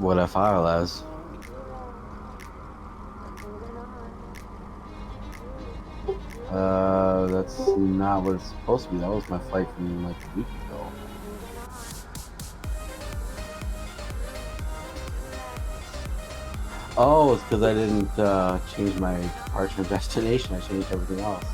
What I file as. That's not what it's supposed to be. That was my flight from like a week ago. Oh, it's because I didn't change my departure and destination. I changed everything else.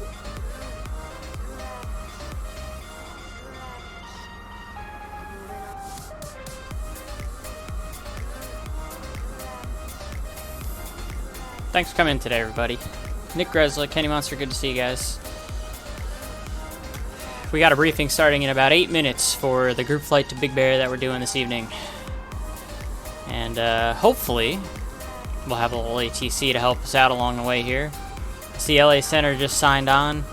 Thanks for coming in today, everybody. Nick Gresla, Kenny Monster, good to see you guys. We got a briefing starting in about 8 minutes for the group flight to Big Bear that we're doing this evening. And hopefully, we'll have a little ATC to help us out along the way here. I see LA Center just signed on.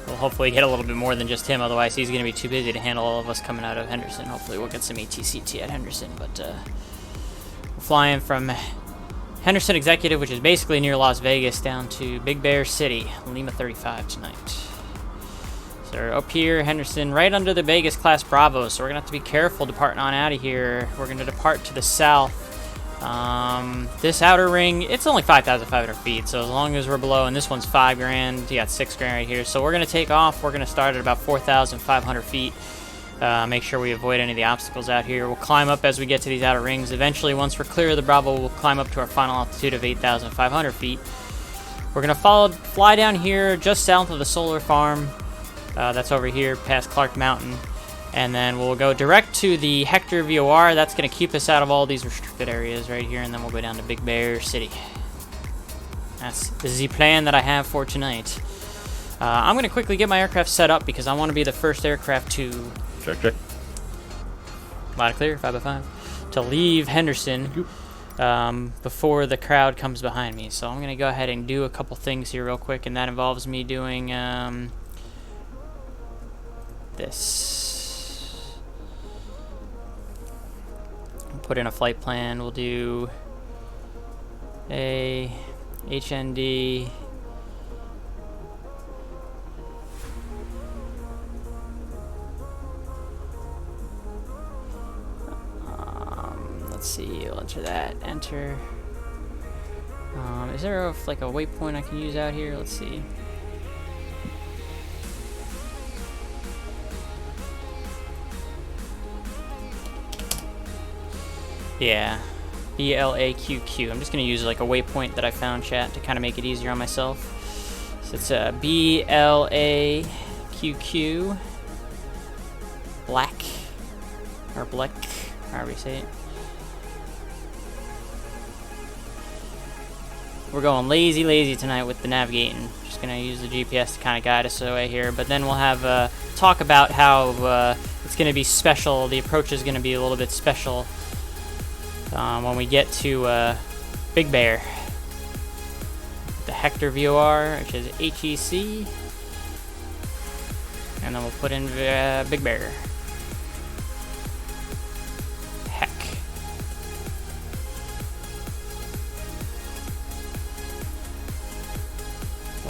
We'll hopefully get a little bit more than just him, otherwise he's going to be too busy to handle all of us coming out of Henderson. Hopefully we'll get some ATCT at Henderson, but we're flying from Henderson Executive, which is basically near Las Vegas, down to Big Bear City, Lima 35 tonight. So we're up here, Henderson, right under the Vegas Class Bravo, so we're going to have to be careful departing on out of here. We're going to depart to the south. This outer ring, it's only 5,500 feet, so as long as we're below, and this one's 5 grand, you got 6 grand right here. So we're going to take off. We're going to start at about 4,500 feet. Make sure we avoid any of the obstacles out here. We'll climb up as we get to these outer rings. Eventually, once we're clear of the Bravo, we'll climb up to our final altitude of 8,500 feet. We're going to fly down here just south of the solar farm. That's over here past Clark Mountain. And then we'll go direct to the Hector VOR. That's going to keep us out of all these restricted areas right here. And then we'll go down to Big Bear City. That's the plan that I have for tonight. I'm going to quickly get my aircraft set up because I want to be the first aircraft to... Check. Loud and clear, 5x5. To leave Henderson before the crowd comes behind me. So I'm going to go ahead and do a couple things here real quick, and that involves me doing this. Put in a flight plan. We'll do a HND. Let's see, we'll enter that, enter. Is there like a waypoint I can use out here? Let's see. Yeah, BLAQQ. I'm just gonna use like a waypoint that I found, chat, to kind of make it easier on myself. So it's a BLAQQ, black, or black, however you say it. We're going lazy tonight with the navigating. Just gonna use the GPS to kind of guide us away here, but then we'll have talk about how it's gonna be special. The approach is gonna be a little bit special when we get to Big Bear. The Hector VOR, which is HEC, and then we'll put in Big Bear.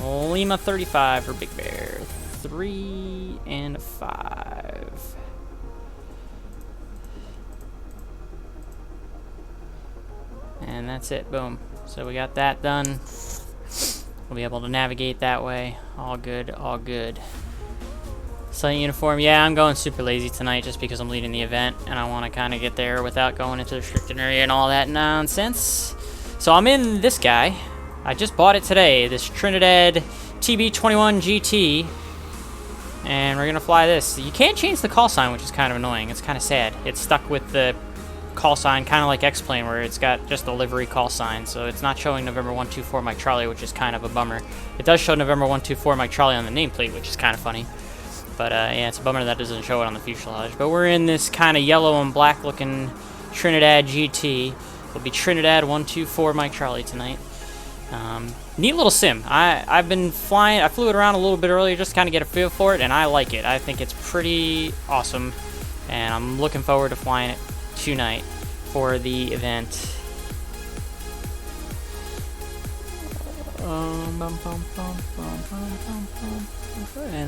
Lima 35 for Big Bear. 3 and 5. And that's it. Boom. So we got that done. We'll be able to navigate that way. All good, all good. Site uniform. Yeah, I'm going super lazy tonight just because I'm leading the event and I want to kind of get there without going into the restricted area and all that nonsense. So I'm in this guy. I just bought it today, this Trinidad TB-21 GT, and we're gonna fly this. You can't change the call sign, which is kind of annoying. It's kind of sad. It's stuck with the call sign, kind of like X-Plane, where it's got just a livery call sign, so it's not showing November 124 Mike Charlie, which is kind of a bummer. It does show November 124 Mike Charlie on the nameplate, which is kind of funny. But yeah, it's a bummer that doesn't show it on the fuselage. But we're in this kind of yellow and black looking Trinidad GT. It'll be Trinidad 124 Mike Charlie tonight. Neat little sim. I've been flying. I flew it around a little bit earlier just to kind of get a feel for it, and I like it. I think it's pretty awesome, and I'm looking forward to flying it tonight for the event. And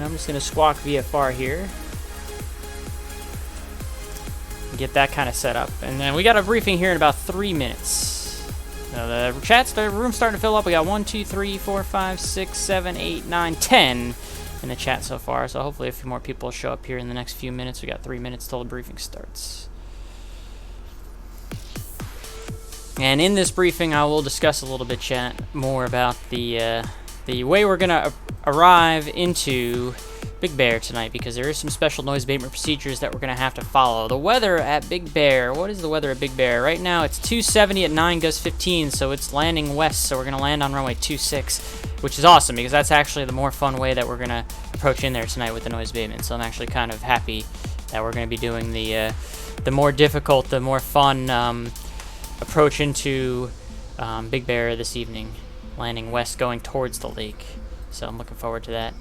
I'm just gonna squawk VFR here. get that kind of set up. And then we got a briefing here in about 3 minutes. So the room's starting to fill up. We got 1, 2, 3, 4, 5, 6, 7, 8, 9, 10 in the chat so far. So hopefully a few more people will show up here in the next few minutes. We got 3 minutes till the briefing starts. And in this briefing, I will discuss a little bit, chat, more about the way we're gonna arrive into Big Bear tonight, because there is some special noise abatement procedures that we're gonna have to follow. The weather at Big Bear. What is the weather at Big Bear? Right now, it's 270 at 9 gust 15, so it's landing west. So we're gonna land on runway 26, which is awesome because that's actually the more fun way that we're gonna approach in there tonight with the noise abatement. So I'm actually kind of happy that we're gonna be doing the more difficult, the more fun approach into Big Bear this evening, landing west going towards the lake. So I'm looking forward to that.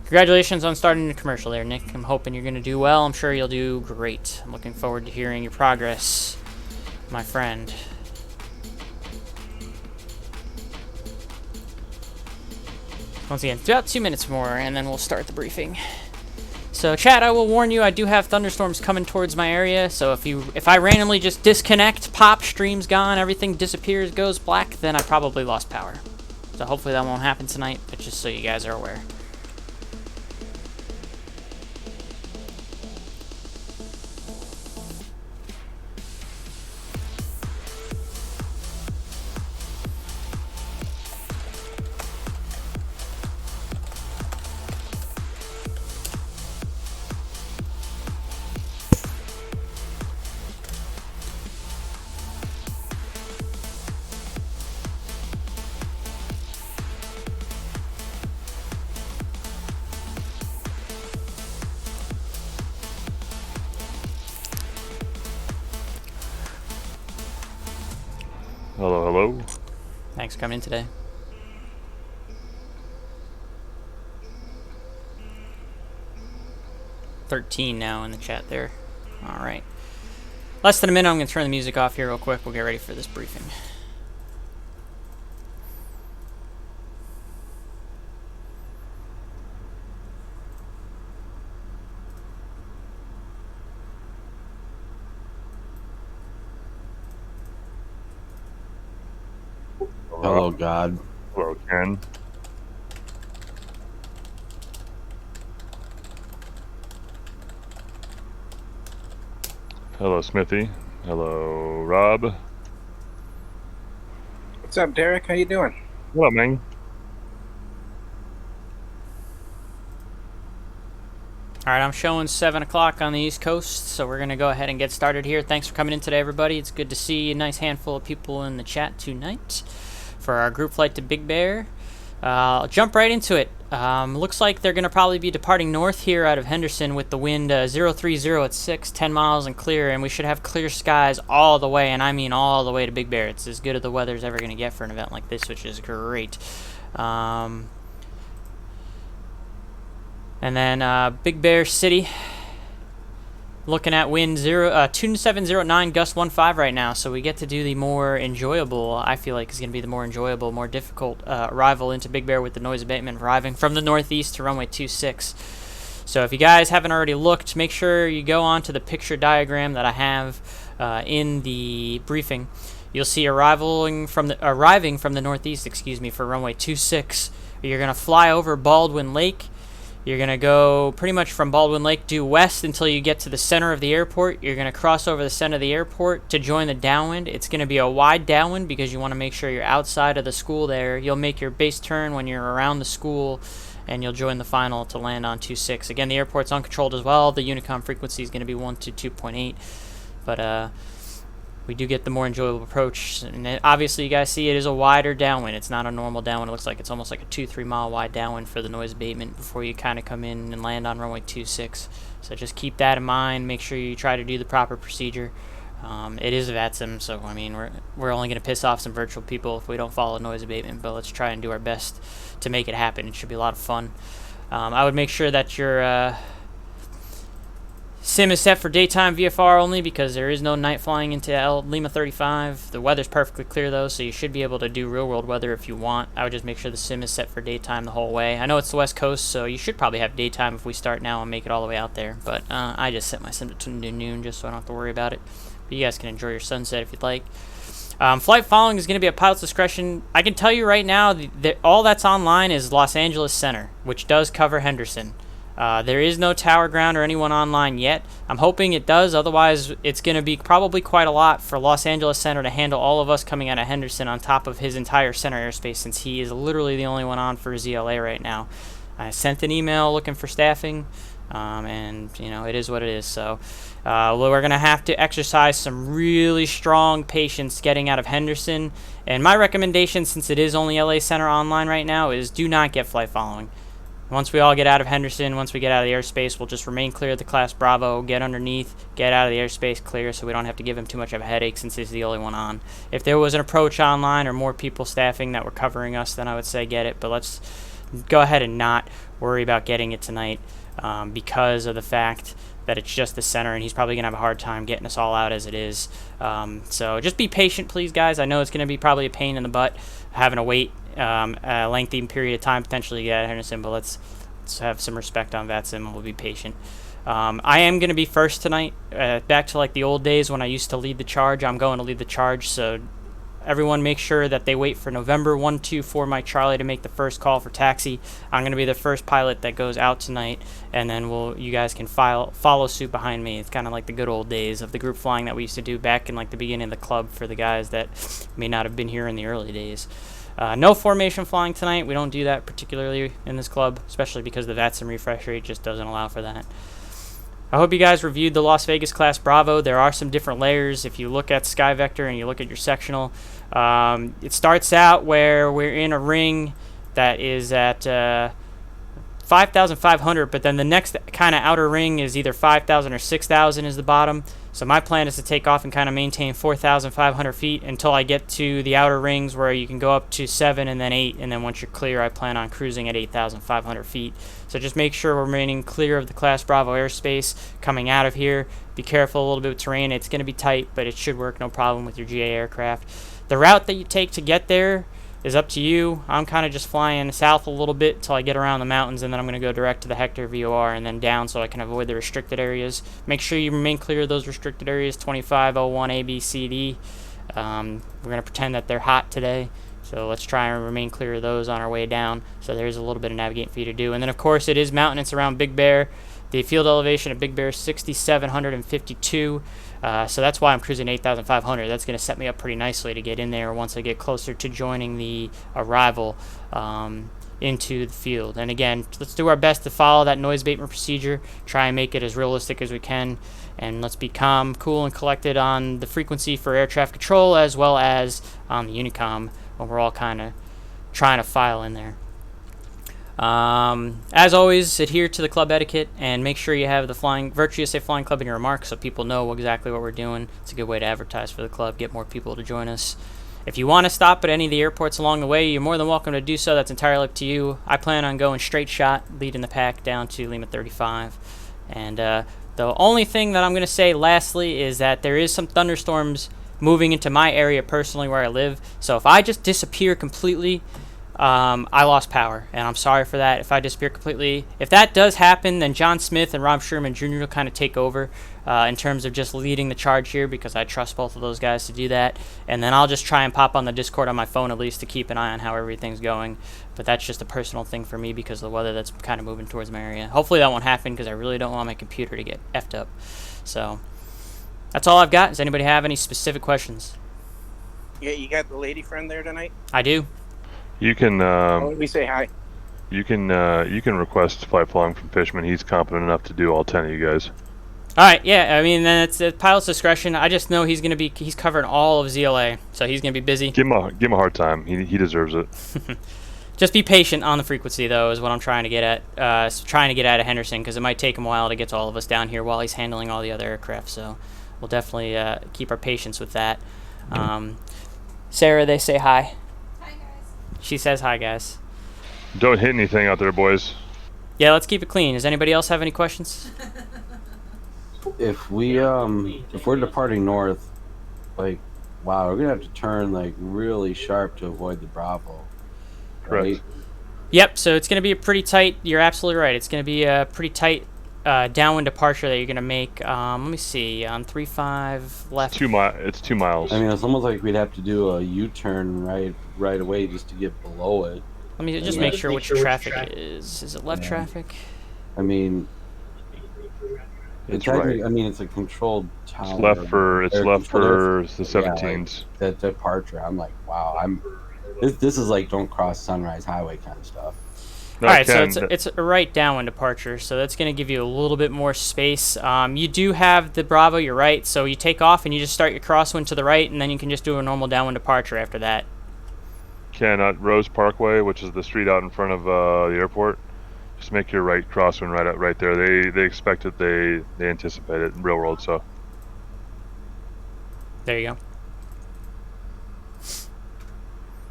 Congratulations on starting the commercial there, Nick. I'm hoping you're going to do well. I'm sure you'll do great. I'm looking forward to hearing your progress, my friend. Once again, about 2 minutes more, and then we'll start the briefing. So, chat, I will warn you, I do have thunderstorms coming towards my area, so if I randomly just disconnect, pop, stream's gone, everything disappears, goes black, then I probably lost power. So hopefully that won't happen tonight, but just so you guys are aware. Hello, hello. Thanks for coming in today. $13 now in the chat there. Alright. Less than a minute, I'm going to turn the music off here real quick. We'll get ready for this briefing. Hello, God. Hello, Ken. Hello, Smithy. Hello, Rob. What's up, Derek? How you doing? What up, man? Alright, I'm showing 7 o'clock on the East Coast, so we're going to go ahead and get started here. Thanks for coming in today, everybody. It's good to see a nice handful of people in the chat tonight for our group flight to Big Bear. I'll jump right into it. Looks like they're going to probably be departing north here out of Henderson with the wind 030 at 6, 10 miles and clear, and we should have clear skies all the way, and I mean all the way to Big Bear. It's as good as the weather's ever going to get for an event like this, which is great. And then Big Bear City, looking at wind 2709, gust 15 right now, so we get to do the more enjoyable, I feel like is going to be the more enjoyable, more difficult arrival into Big Bear with the noise abatement, arriving from the northeast to runway 26. So if you guys haven't already looked, make sure you go on to the picture diagram that I have in the briefing. You'll see arriving from the northeast, for runway 26. You're going to fly over Baldwin Lake. You're going to go pretty much from Baldwin Lake due west until you get to the center of the airport. You're going to cross over the center of the airport to join the downwind. It's going to be a wide downwind because you want to make sure you're outside of the school there. You'll make your base turn when you're around the school, and you'll join the final to land on 26. Again, the airport's uncontrolled as well. The Unicom frequency is going to be 1 to 2.8. But we do get the more enjoyable approach. And obviously, you guys see it is a wider downwind. It's not a normal downwind. It looks like it's almost like a 2-3 mile wide downwind for the noise abatement before you kind of come in and land on runway 26. So just keep that in mind. Make sure you try to do the proper procedure. It is VATSIM, so I mean we're only going to piss off some virtual people if we don't follow noise abatement. But let's try and do our best to make it happen. It should be a lot of fun. I would make sure that you're Sim is set for daytime VFR only because there is no night flying into Lima 35. The weather's perfectly clear though, so you should be able to do real world weather if you want. I would just make sure the sim is set for daytime the whole way. I know it's the West Coast, so you should probably have daytime if we start now and make it all the way out there. But I just set my sim to noon just so I don't have to worry about it. But you guys can enjoy your sunset if you'd like. Flight following is going to be at pilot's discretion. I can tell you right now, all that's online is Los Angeles Center, which does cover Henderson. There is no tower ground or anyone online yet. I'm hoping it does, otherwise it's going to be probably quite a lot for Los Angeles Center to handle all of us coming out of Henderson on top of his entire center airspace, since he is literally the only one on for ZLA right now. I sent an email looking for staffing, and you know, it is what it is. So we're going to have to exercise some really strong patience getting out of Henderson, and my recommendation, since it is only LA Center online right now, is do not get flight following. Once we all get out of Henderson, once we get out of the airspace, we'll just remain clear of the class Bravo, get underneath, get out of the airspace clear, so we don't have to give him too much of a headache since he's the only one on. If there was an approach online or more people staffing that were covering us, then I would say get it, but let's go ahead and not worry about getting it tonight because of the fact that it's just the center, and he's probably going to have a hard time getting us all out as it is. So just be patient, please, guys. I know it's going to be probably a pain in the butt having to wait a lengthy period of time potentially to get out of Henderson, but let's have some respect on VATSIM and we'll be patient. I am going to be first tonight. Back to like the old days when I used to lead the charge, I'm going to lead the charge, so everyone make sure that they wait for November 124 Mike Charlie to make the first call for taxi. I'm going to be the first pilot that goes out tonight, and then you guys can follow suit behind me. It's kind of like the good old days of the group flying that we used to do back in like the beginning of the club for the guys that may not have been here in the early days. No formation flying tonight. We don't do that particularly in this club, especially because the VATSIM refresh rate just doesn't allow for that. I hope you guys reviewed the Las Vegas class Bravo. There are some different layers. If you look at Sky Vector and you look at your sectional, it starts out where we're in a ring that is at 5,500, but then the next kind of outer ring is either 5,000 or 6,000 is the bottom. So my plan is to take off and kind of maintain 4,500 feet until I get to the outer rings where you can go up to 7 and then 8, and then once you're clear, I plan on cruising at 8,500 feet. So just make sure we're remaining clear of the Class Bravo airspace coming out of here. Be careful a little bit with terrain. It's going to be tight, but it should work no problem with your GA aircraft. The route that you take to get there is up to you. I'm kind of just flying south a little bit until I get around the mountains, and then I'm going to go direct to the Hector VOR and then down so I can avoid the restricted areas. Make sure you remain clear of those restricted areas, 2501 A, B, C, D. We're going to pretend that they're hot today, so let's try and remain clear of those on our way down. So there's a little bit of navigating for you to do. And then, of course, it is mountainous around Big Bear. The field elevation at Big Bear is 6,752. So that's why I'm cruising 8,500. That's going to set me up pretty nicely to get in there once I get closer to joining the arrival into the field. And again, let's do our best to follow that noise abatement procedure, try and make it as realistic as we can, and let's be calm, cool, and collected on the frequency for air traffic control as well as on the Unicom when we're all kind of trying to file in there. As always, adhere to the club etiquette and make sure you have the Virtue USA Flying Club in your remarks so people know exactly what we're doing. It's a good way to advertise for the club, get more people to join us. If you want to stop at any of the airports along the way, you're more than welcome to do so. That's entirely up to you. I plan on going straight shot, leading the pack down to Lima 35. And the only thing that I'm going to say lastly is that there is some thunderstorms moving into my area personally where I live. So if I just disappear completely, I lost power, and I'm sorry for that if I disappear completely. If that does happen, then John Smith and Rob Sherman Jr. will kind of take over in terms of just leading the charge here, because I trust both of those guys to do that. And then I'll just try and pop on the Discord on my phone at least to keep an eye on how everything's going. But that's just a personal thing for me because of the weather that's kind of moving towards my area. Hopefully that won't happen because I really don't want my computer to get effed up. So that's all I've got. Does anybody have any specific questions? Yeah, you got the lady friend there tonight? I do. You can Let me say hi. you can request flight following from Fishman. He's competent enough to do all 10 of you guys. All right, yeah. I mean, then it's the pilot's discretion. I just know he's covering all of ZLA, so he's gonna be busy. Give him a hard time. He deserves it. Just be patient on the frequency, though, is what I'm trying to get at. Trying to get out of Henderson because it might take him a while to get to all of us down here while he's handling all the other aircraft. So we'll definitely keep our patience with that. Sarah, they say hi. She says hi, guys. Don't hit anything out there, boys. Yeah, let's keep it clean. Does anybody else have any questions? if we're departing north, like, wow, we're gonna have to turn like really sharp to avoid the Bravo. Correct. Right? Yep, so it's going to be a pretty tight, you're absolutely right, it's going to be a pretty tight downwind departure that you're going to make. Let me see, on 35 left. It's 2 miles. I mean, it's almost like we'd have to do a U-turn right away just to get below it. Let me just make sure which traffic it is. Is it left traffic? I mean, It's right. I mean, it's a controlled tower. It's left for the 17s. Yeah, like, that departure, I'm like, wow, this is like don't cross Sunrise Highway kind of stuff. No, Alright, so it's a right downwind departure, so that's going to give you a little bit more space. You do have the Bravo, you're right, so you take off and you just start your crosswind to the right, and then you can just do a normal downwind departure after that. Ken, at Rose Parkway, which is the street out in front of the airport, just make your right crosswind right there. They expect it, they anticipate it in real world, so. There you go.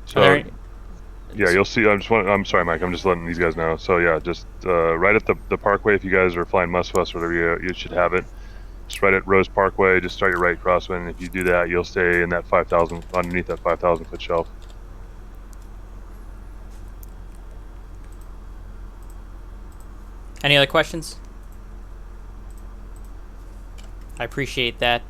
So, yeah, you'll see. I'm sorry, Mike. I'm just letting these guys know. So yeah, just right at the parkway. If you guys are flying MSFS, whatever, you should have it. Just right at Rose Parkway. Just start your right crosswind. And if you do that, you'll stay in that 5,000 underneath that 5,000 foot shelf. Any other questions? I appreciate that,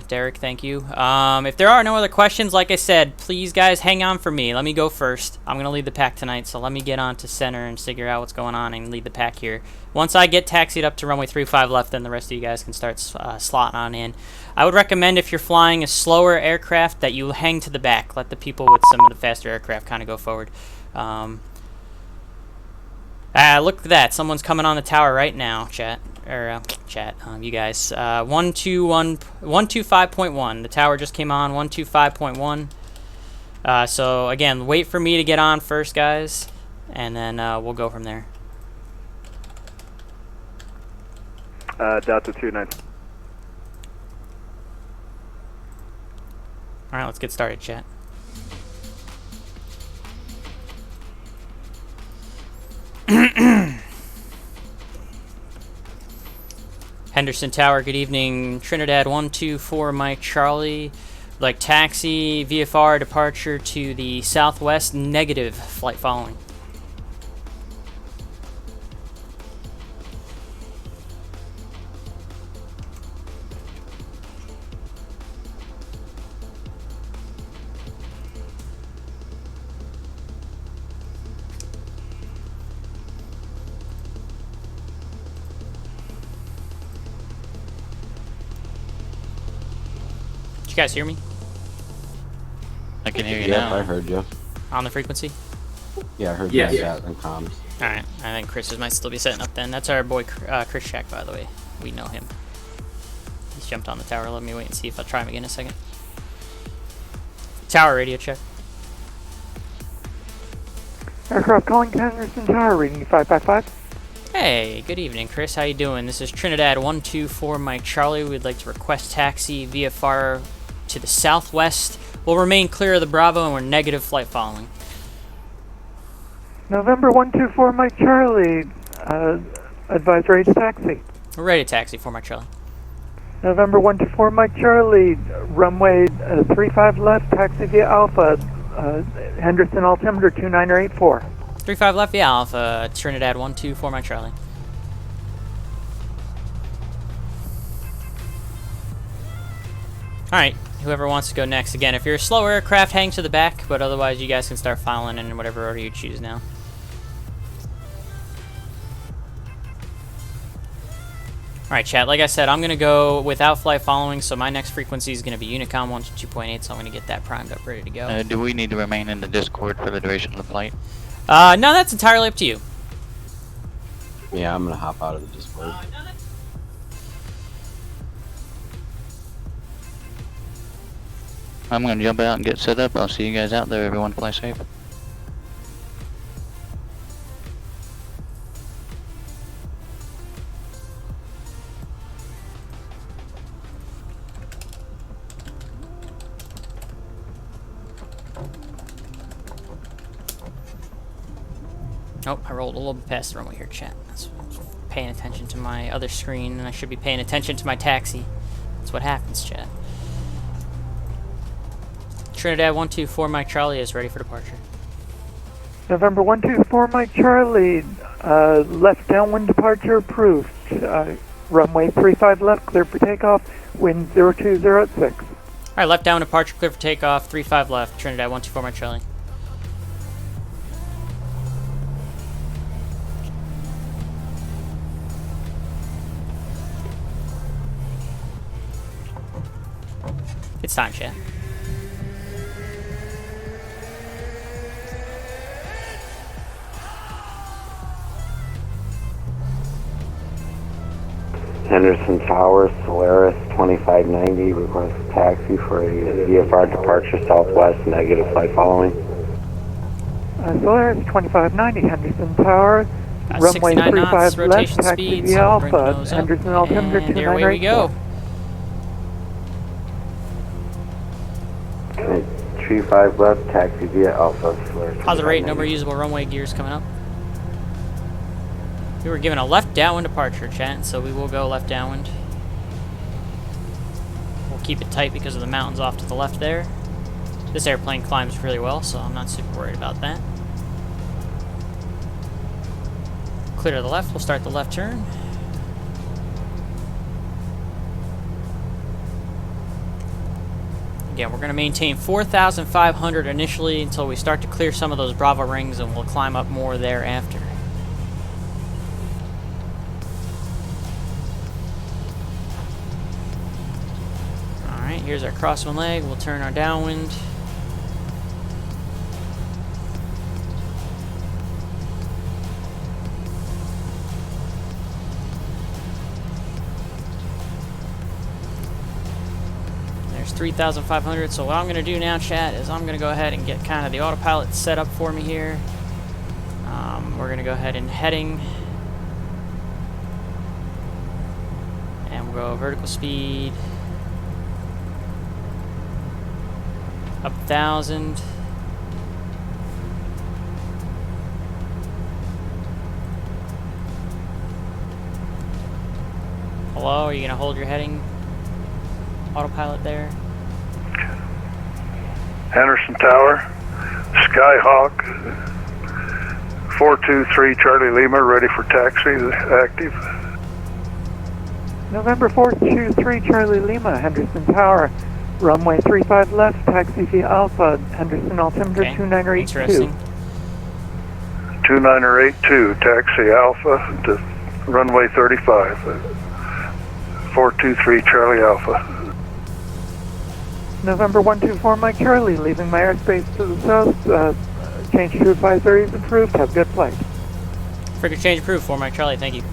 Derek. Thank you. If there are no other questions, like I said, please, guys, hang on for me. Let me go first. I'm going to lead the pack tonight, so let me get on to center and figure out what's going on and lead the pack here. Once I get taxied up to runway 35 left, then the rest of you guys can start slotting on in. I would recommend if you're flying a slower aircraft that you hang to the back. Let the people with some of the faster aircraft kind of go forward. Look at that. Someone's coming on the tower right now, chat. You guys. 125.1. The tower just came on, 125.1. So, again, wait for me to get on first, guys, and then we'll go from there. Delta 29. Alright, let's get started, chat. Henderson Tower, good evening. Trinidad 124 Mike Charlie. Like taxi, VFR departure to the southwest, negative flight following. Did you guys hear me? I can hear you Yeah, now. I heard you. On the frequency? Yeah, I heard you that in comms. Alright, I think Chris might still be setting up then. That's our boy Chris Shack, by the way. We know him. He's jumped on the tower. Let me wait and see if I'll try him again in a second. Tower radio check. Aircraft calling Henderson Tower, reading 555. Hey, good evening, Chris. How you doing? This is Trinidad 124 Mike Charlie. We'd like to request taxi VFR to the southwest. We'll remain clear of the Bravo and we're negative flight following. November 124 Mike Charlie, advise ready to taxi. We're ready to taxi for Mike Charlie. November 124 Mike Charlie, runway 35 left, taxi via Alpha, Henderson altimeter 2984. 35 left via Alpha, Trinidad 124 Mike Charlie. Alright, whoever wants to go next. Again, if you're a slower aircraft, hang to the back, but otherwise you guys can start filing in whatever order you choose now. Alright, chat, like I said, I'm going to go without flight following, so my next frequency is going to be Unicom 122.8, so I'm going to get that primed up, ready to go. Do we need to remain in the Discord for the duration of the flight? No, that's entirely up to you. Yeah, I'm gonna hop out of the Discord. I'm gonna jump out and get set up. I'll see you guys out there. Everyone fly safe. Oh, I rolled a little bit past the runway here, chat. That's paying attention to my other screen, and I should be paying attention to my taxi. That's what happens, chat. Trinidad 124 Mike Charlie is ready for departure. November 124 Mike Charlie, left downwind departure approved. Runway 35 left, clear for takeoff, wind 020 at 6. Alright, left down departure, clear for takeoff, 35 left, Trinidad 124 Mike Charlie. It's time, chat. Henderson Towers, Solaris 2590, request a taxi for a VFR departure southwest, negative flight following. Solaris 2590, Henderson Tower, runway 69 knots, 35 left, rotation taxi speed, via so I'll bring Alpha, those up, Henderson altimeter and away we 2984. go. 35 left, taxi via Alpha, Solaris. Positive rate, no more usable runway gears coming up. We were given a left downwind departure, chat, so we will go left downwind. We'll keep it tight because of the mountains off to the left there. This airplane climbs really well, so I'm not super worried about that. Clear to the left, we'll start the left turn. Again, we're going to maintain 4,500 initially until we start to clear some of those Bravo rings, and we'll climb up more thereafter. Alright, here's our crosswind leg. We'll turn our downwind. There's 3,500. So what I'm going to do now, chat, is I'm going to go ahead and get kind of the autopilot set up for me here. We're going to go ahead and heading. And we'll go vertical speed. Up 1,000. Hello, are you going to hold your heading? Autopilot there. Henderson Tower, Skyhawk, 423 Charlie Lima, ready for taxi, active. November 423 Charlie Lima, Henderson Tower, runway 35 left, taxi via Alpha, Henderson altimeter Okay, 2982. interesting. 2982, taxi Alpha to runway 35. 423 Charlie Alpha. November 124 Mike Charlie, leaving my airspace to the south, change to advisory is approved, have good flight. Freaking change approved for Mike Charlie, thank you.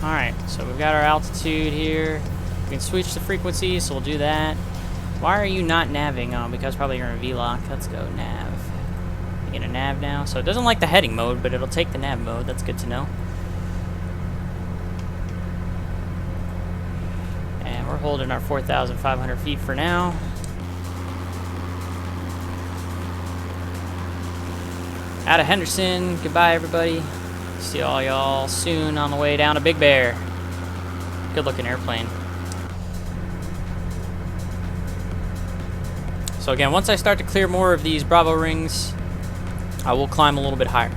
Alright, so we've got our altitude here. We can switch the frequency, so we'll do that. Why are you not navving? Oh, because probably you're in a V-lock. Let's go nav. You in a nav now? So it doesn't like the heading mode, but it'll take the nav mode. That's good to know. And we're holding our 4,500 feet for now. Out of Henderson. Goodbye, everybody. See all y'all soon on the way down to Big Bear. Good looking airplane. So again, once I start to clear more of these Bravo rings, I will climb a little bit higher.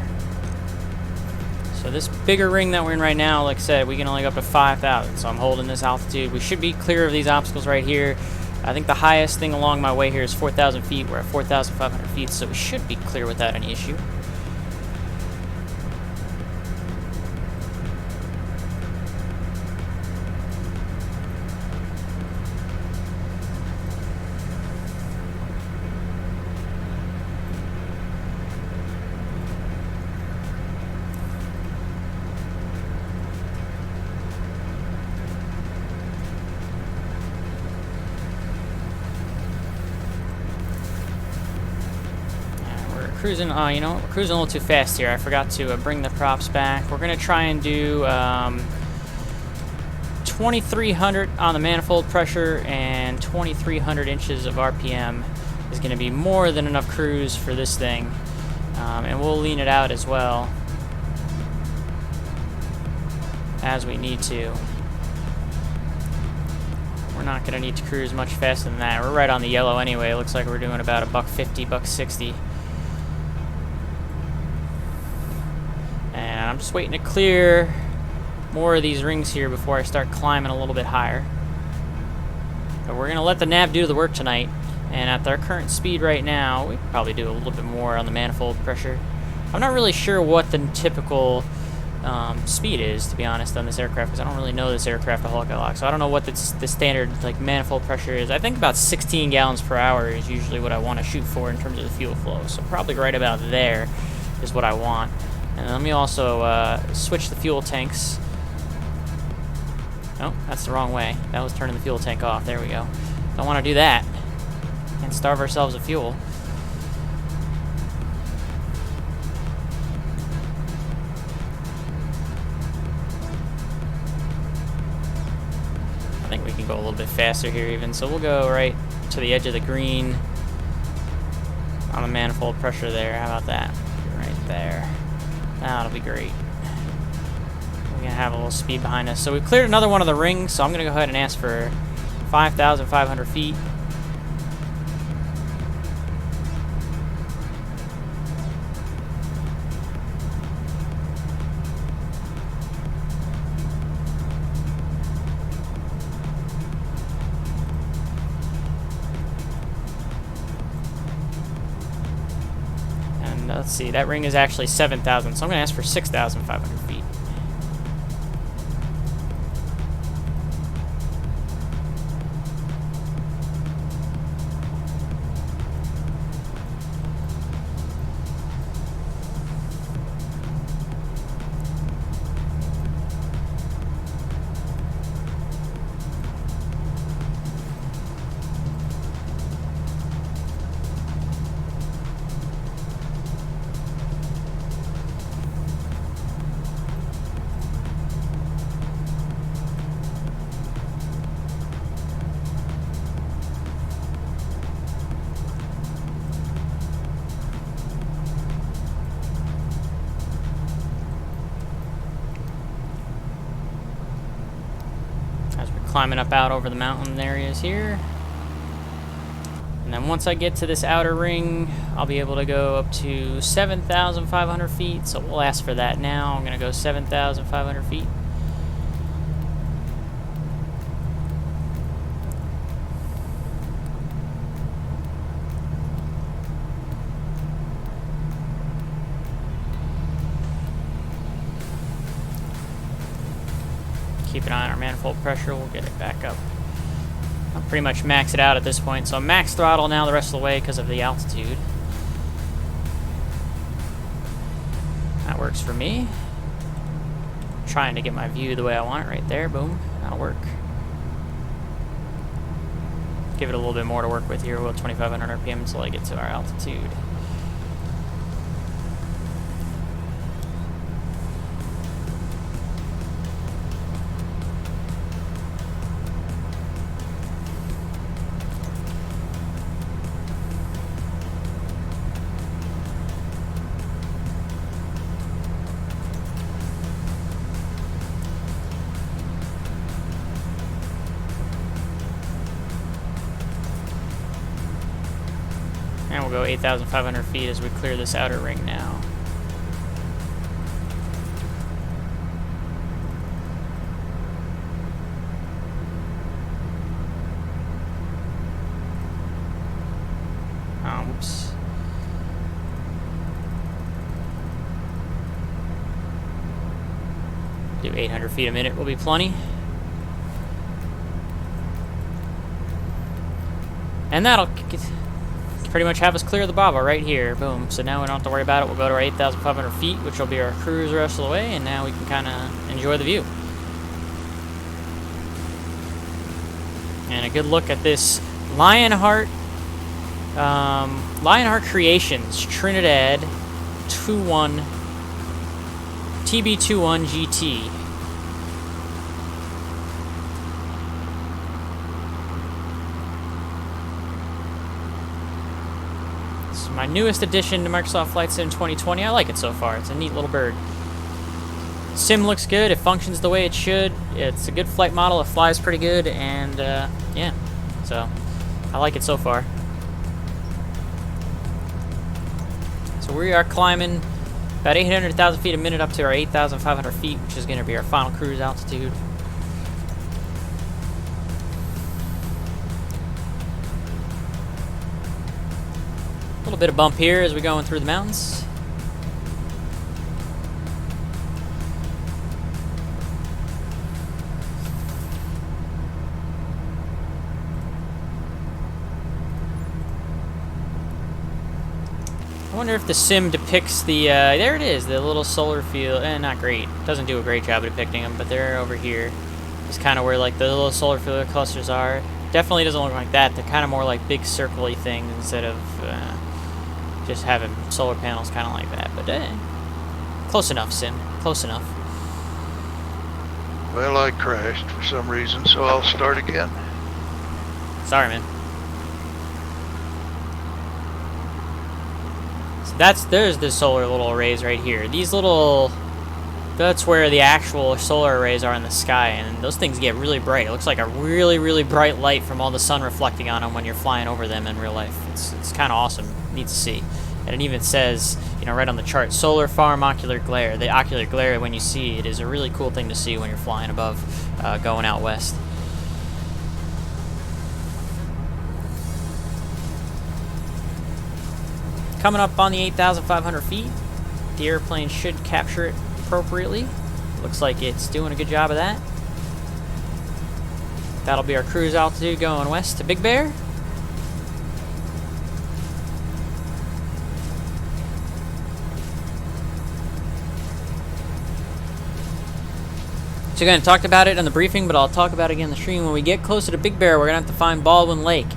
So this bigger ring that we're in right now, like I said, we can only go up to 5,000. So I'm holding this altitude. We should be clear of these obstacles right here. I think the highest thing along my way here is 4,000 feet. We're at 4,500 feet, so we should be clear without any issue. Cruising, you know, we're cruising a little too fast here. I forgot to bring the props back. We're gonna try and do 2300 on the manifold pressure and 2300 inches of RPM is going to be more than enough cruise for this thing. And we'll lean it out as well as we need to. We're not going to need to cruise much faster than that. We're right on the yellow anyway. It looks like we're doing about $150, $160. And I'm just waiting to clear more of these rings here before I start climbing a little bit higher. But we're going to let the nav do the work tonight. And at our current speed right now, we could probably do a little bit more on the manifold pressure. I'm not really sure what the typical speed is, to be honest, on this aircraft, because I don't really know this aircraft a whole lot. So I don't know what the standard like manifold pressure is. I think about 16 gallons per hour is usually what I want to shoot for in terms of the fuel flow. So probably right about there is what I want. And let me also switch the fuel tanks. Oh, that's the wrong way. That was turning the fuel tank off. There we go. Don't want to do that and starve ourselves of fuel. I think we can go a little bit faster here even, so we'll go right to the edge of the green on the manifold pressure there. How about that? Right there. That'll be great. We're gonna have a little speed behind us. So we've cleared another one of the rings, so I'm gonna go ahead and ask for 5,500 feet. Let's see, that ring is actually 7,000, so I'm going to ask for 6,500 feet. Climbing up out over the mountain areas here. And then once I get to this outer ring, I'll be able to go up to 7,500 feet. So we'll ask for that now. I'm going to go 7,500 feet. Keep an eye on our manifold pressure. We'll get it back up. I'll pretty much max it out at this point. So max throttle now the rest of the way because of the altitude. That works for me. Trying to get my view the way I want it right there. Boom. That'll work. Give it a little bit more to work with here. We'll 2,500 RPM until I get to our altitude. And we'll go 8,500 feet as we clear this outer ring now. Oops. Do 800 feet a minute will be plenty. And that'll pretty much have us clear the baba right here. Boom. So now we don't have to worry about it. We'll go to our 8,500 feet, which will be our cruise the rest of the way, and now we can kind of enjoy the view. And a good look at this Lionheart, Lionheart Creations Trinidad 21 TB-21 GT. It's my newest addition to Microsoft Flight Sim 2020. I like it so far. It's a neat little bird. Sim looks good. It functions the way it should. It's a good flight model. It flies pretty good, and yeah, so I like it so far. So we are climbing about 800,000 feet a minute up to our 8,500 feet, which is going to be our final cruise altitude. A little bit of bump here as we're going through the mountains. I wonder if the sim depicts the, there it is, the little solar field. Not great. Doesn't do a great job of depicting them, but they're over here. It's kind of where like the little solar field clusters are. Definitely doesn't look like that. They're kind of more like big circly things instead of just having solar panels kind of like that. But close enough, sim. Close enough. Well, I crashed for some reason, so I'll start again. Sorry, man. There's the solar little arrays right here. These little, that's where the actual solar arrays are in the sky, and those things get really bright. It looks like a really, really bright light from all the sun reflecting on them when you're flying over them in real life. It's kind of awesome, neat to see. And it even says, you know, right on the chart, solar farm ocular glare. The ocular glare, when you see it, is a really cool thing to see when you're flying above, going out west. Coming up on the 8,500 feet, the airplane should capture it appropriately. Looks like it's doing a good job of that. That'll be our cruise altitude going west to Big Bear. So again, I talked about it in the briefing, but I'll talk about it again in the stream. When we get closer to Big Bear, we're going to have to find Baldwin Lake.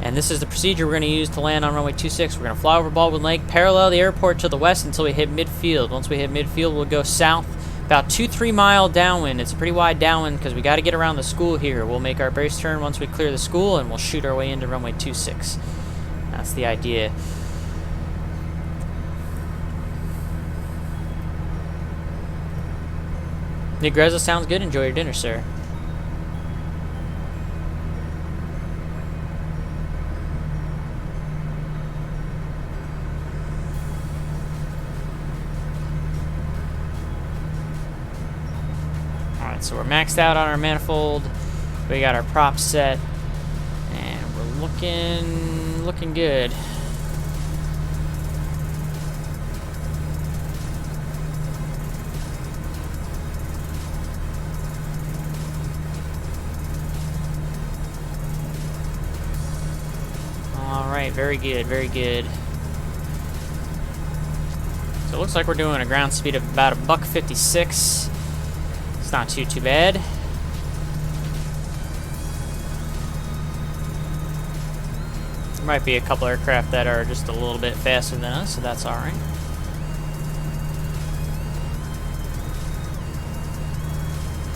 And this is the procedure we're going to use to land on runway 26. We're going to fly over Baldwin Lake, parallel the airport to the west until we hit midfield. Once we hit midfield, we'll go south about 2-3 mile downwind. It's a pretty wide downwind because we got to get around the school here. We'll make our base turn once we clear the school, and we'll shoot our way into runway 26. That's the idea. Nick Grezza, sounds good. Enjoy your dinner, sir. So we're maxed out on our manifold. We got our props set, and we're looking good. All right, very good, very good. So it looks like we're doing a ground speed of about $156. Not too bad. There might be a couple aircraft that are just a little bit faster than us, so that's all right.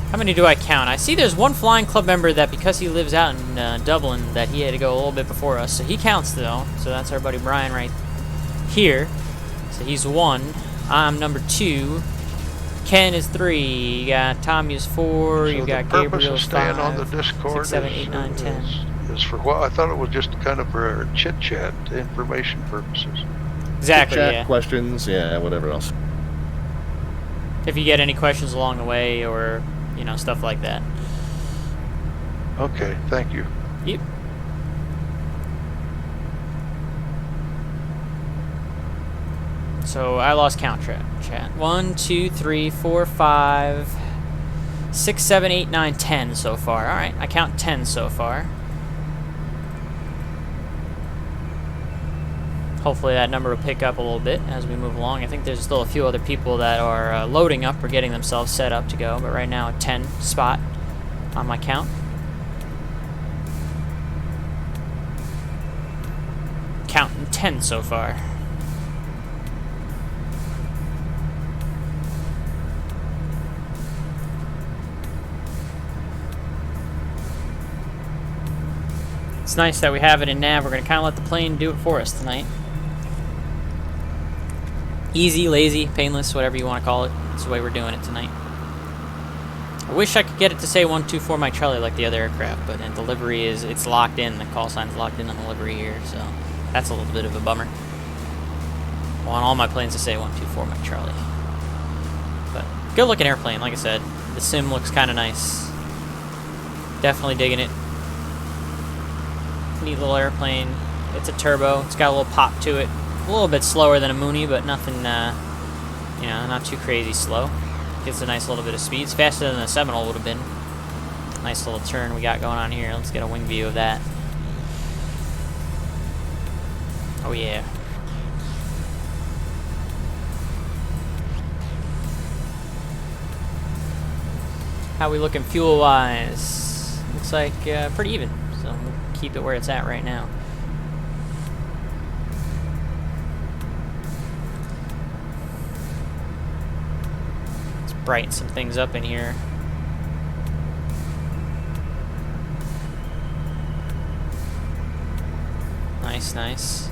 How many do I count? I see there's one flying club member that, because he lives out in Dublin, that he had to go a little bit before us, so he counts though. So that's our buddy Brian right here. So he's 1. I'm number 2. Ken is 3, you got Tommy is 4, you got Gabriel is 5, on the Discord 6, 7, 8, 9, 10. Is for what? I thought it was just kind of for chit chat, information purposes. Exactly, Chit-chat, yeah. questions, yeah, whatever else. If you get any questions along the way, or you know, stuff like that. Okay, thank you. Yep. So I lost count, chat. 1, 2, 3, 4, 5, 6, 7, 8, 9, 10 so far. Alright, I count 10 so far. Hopefully that number will pick up a little bit as we move along. I think there's still a few other people that are loading up or getting themselves set up to go, but right now a 10 spot on my count. Counting 10 so far. It's nice that we have it in nav. We're going to kind of let the plane do it for us tonight. Easy, lazy, painless, whatever you want to call it. That's the way we're doing it tonight. I wish I could get it to say 124 Mike Charlie like the other aircraft, but in delivery it's locked in. The call sign's locked in on the livery here, so that's a little bit of a bummer. I want all my planes to say 124 Mike Charlie. But good looking airplane, like I said. The sim looks kind of nice. Definitely digging it. Neat little airplane. It's a turbo. It's got a little pop to it. A little bit slower than a Mooney, but nothing, you know, not too crazy slow. Gets a nice little bit of speed. It's faster than the Seminole would have been. Nice little turn we got going on here. Let's get a wing view of that. Oh yeah. How we looking fuel-wise? Looks like pretty even, so we'll keep it where it's at right now. Let's brighten some things up in here. Nice, nice.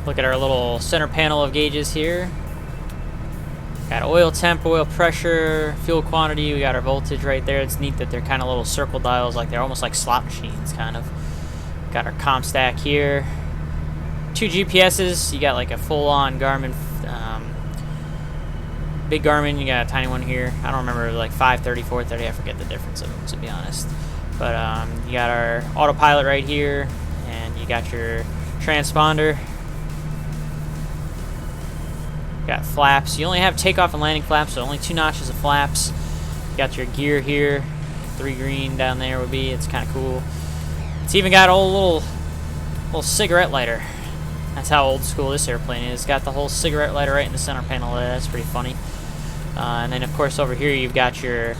Look at our little center panel of gauges here. Got oil temp, oil pressure, fuel quantity. We got our voltage right there. It's neat that they're kind of little circle dials, like they're almost like slot machines, kind of. Got our comp stack here. 2 GPSs. You got like a full-on Garmin, big Garmin. You got a tiny one here. I don't remember, like 530, 430. I forget the difference of them, to be honest. But you got our Autopilot right here, and you got your transponder. Got flaps. You only have takeoff and landing flaps, so only 2 notches of flaps. You got your gear here. 3 green down there would be. It's kind of cool. It's even got a little cigarette lighter. That's how old school this airplane is. It's got the whole cigarette lighter right in the center panel there. That's pretty funny. And then of course over here you've got your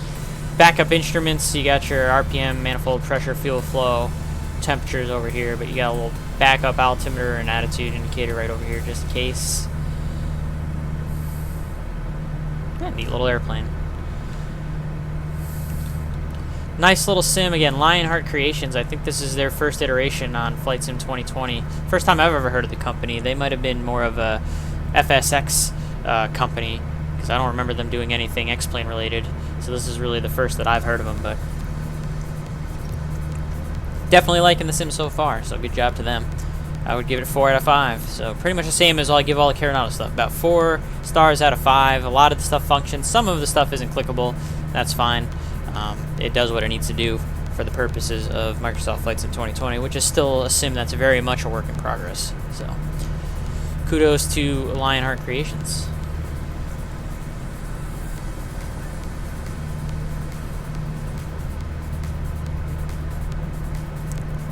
backup instruments. You got your RPM, manifold pressure, fuel flow, temperatures over here. But you got a little backup altimeter and attitude indicator right over here just in case. Yeah, neat little airplane. Nice little sim. Again, Lionheart Creations. I think this is their first iteration on Flight Sim 2020. First time I've ever heard of the company. They might have been more of a FSX company, because I don't remember them doing anything X-Plane related. So this is really the first that I've heard of them, but definitely liking the sim so far, so good job to them. I would give it 4 out of 5. So pretty much the same as I give all the Carenado stuff. About 4 stars out of 5. A lot of the stuff functions. Some of the stuff isn't clickable. That's fine. It does what it needs to do for the purposes of Microsoft Flight Sim 2020, which is still a sim that's very much a work in progress. So kudos to Lionheart Creations.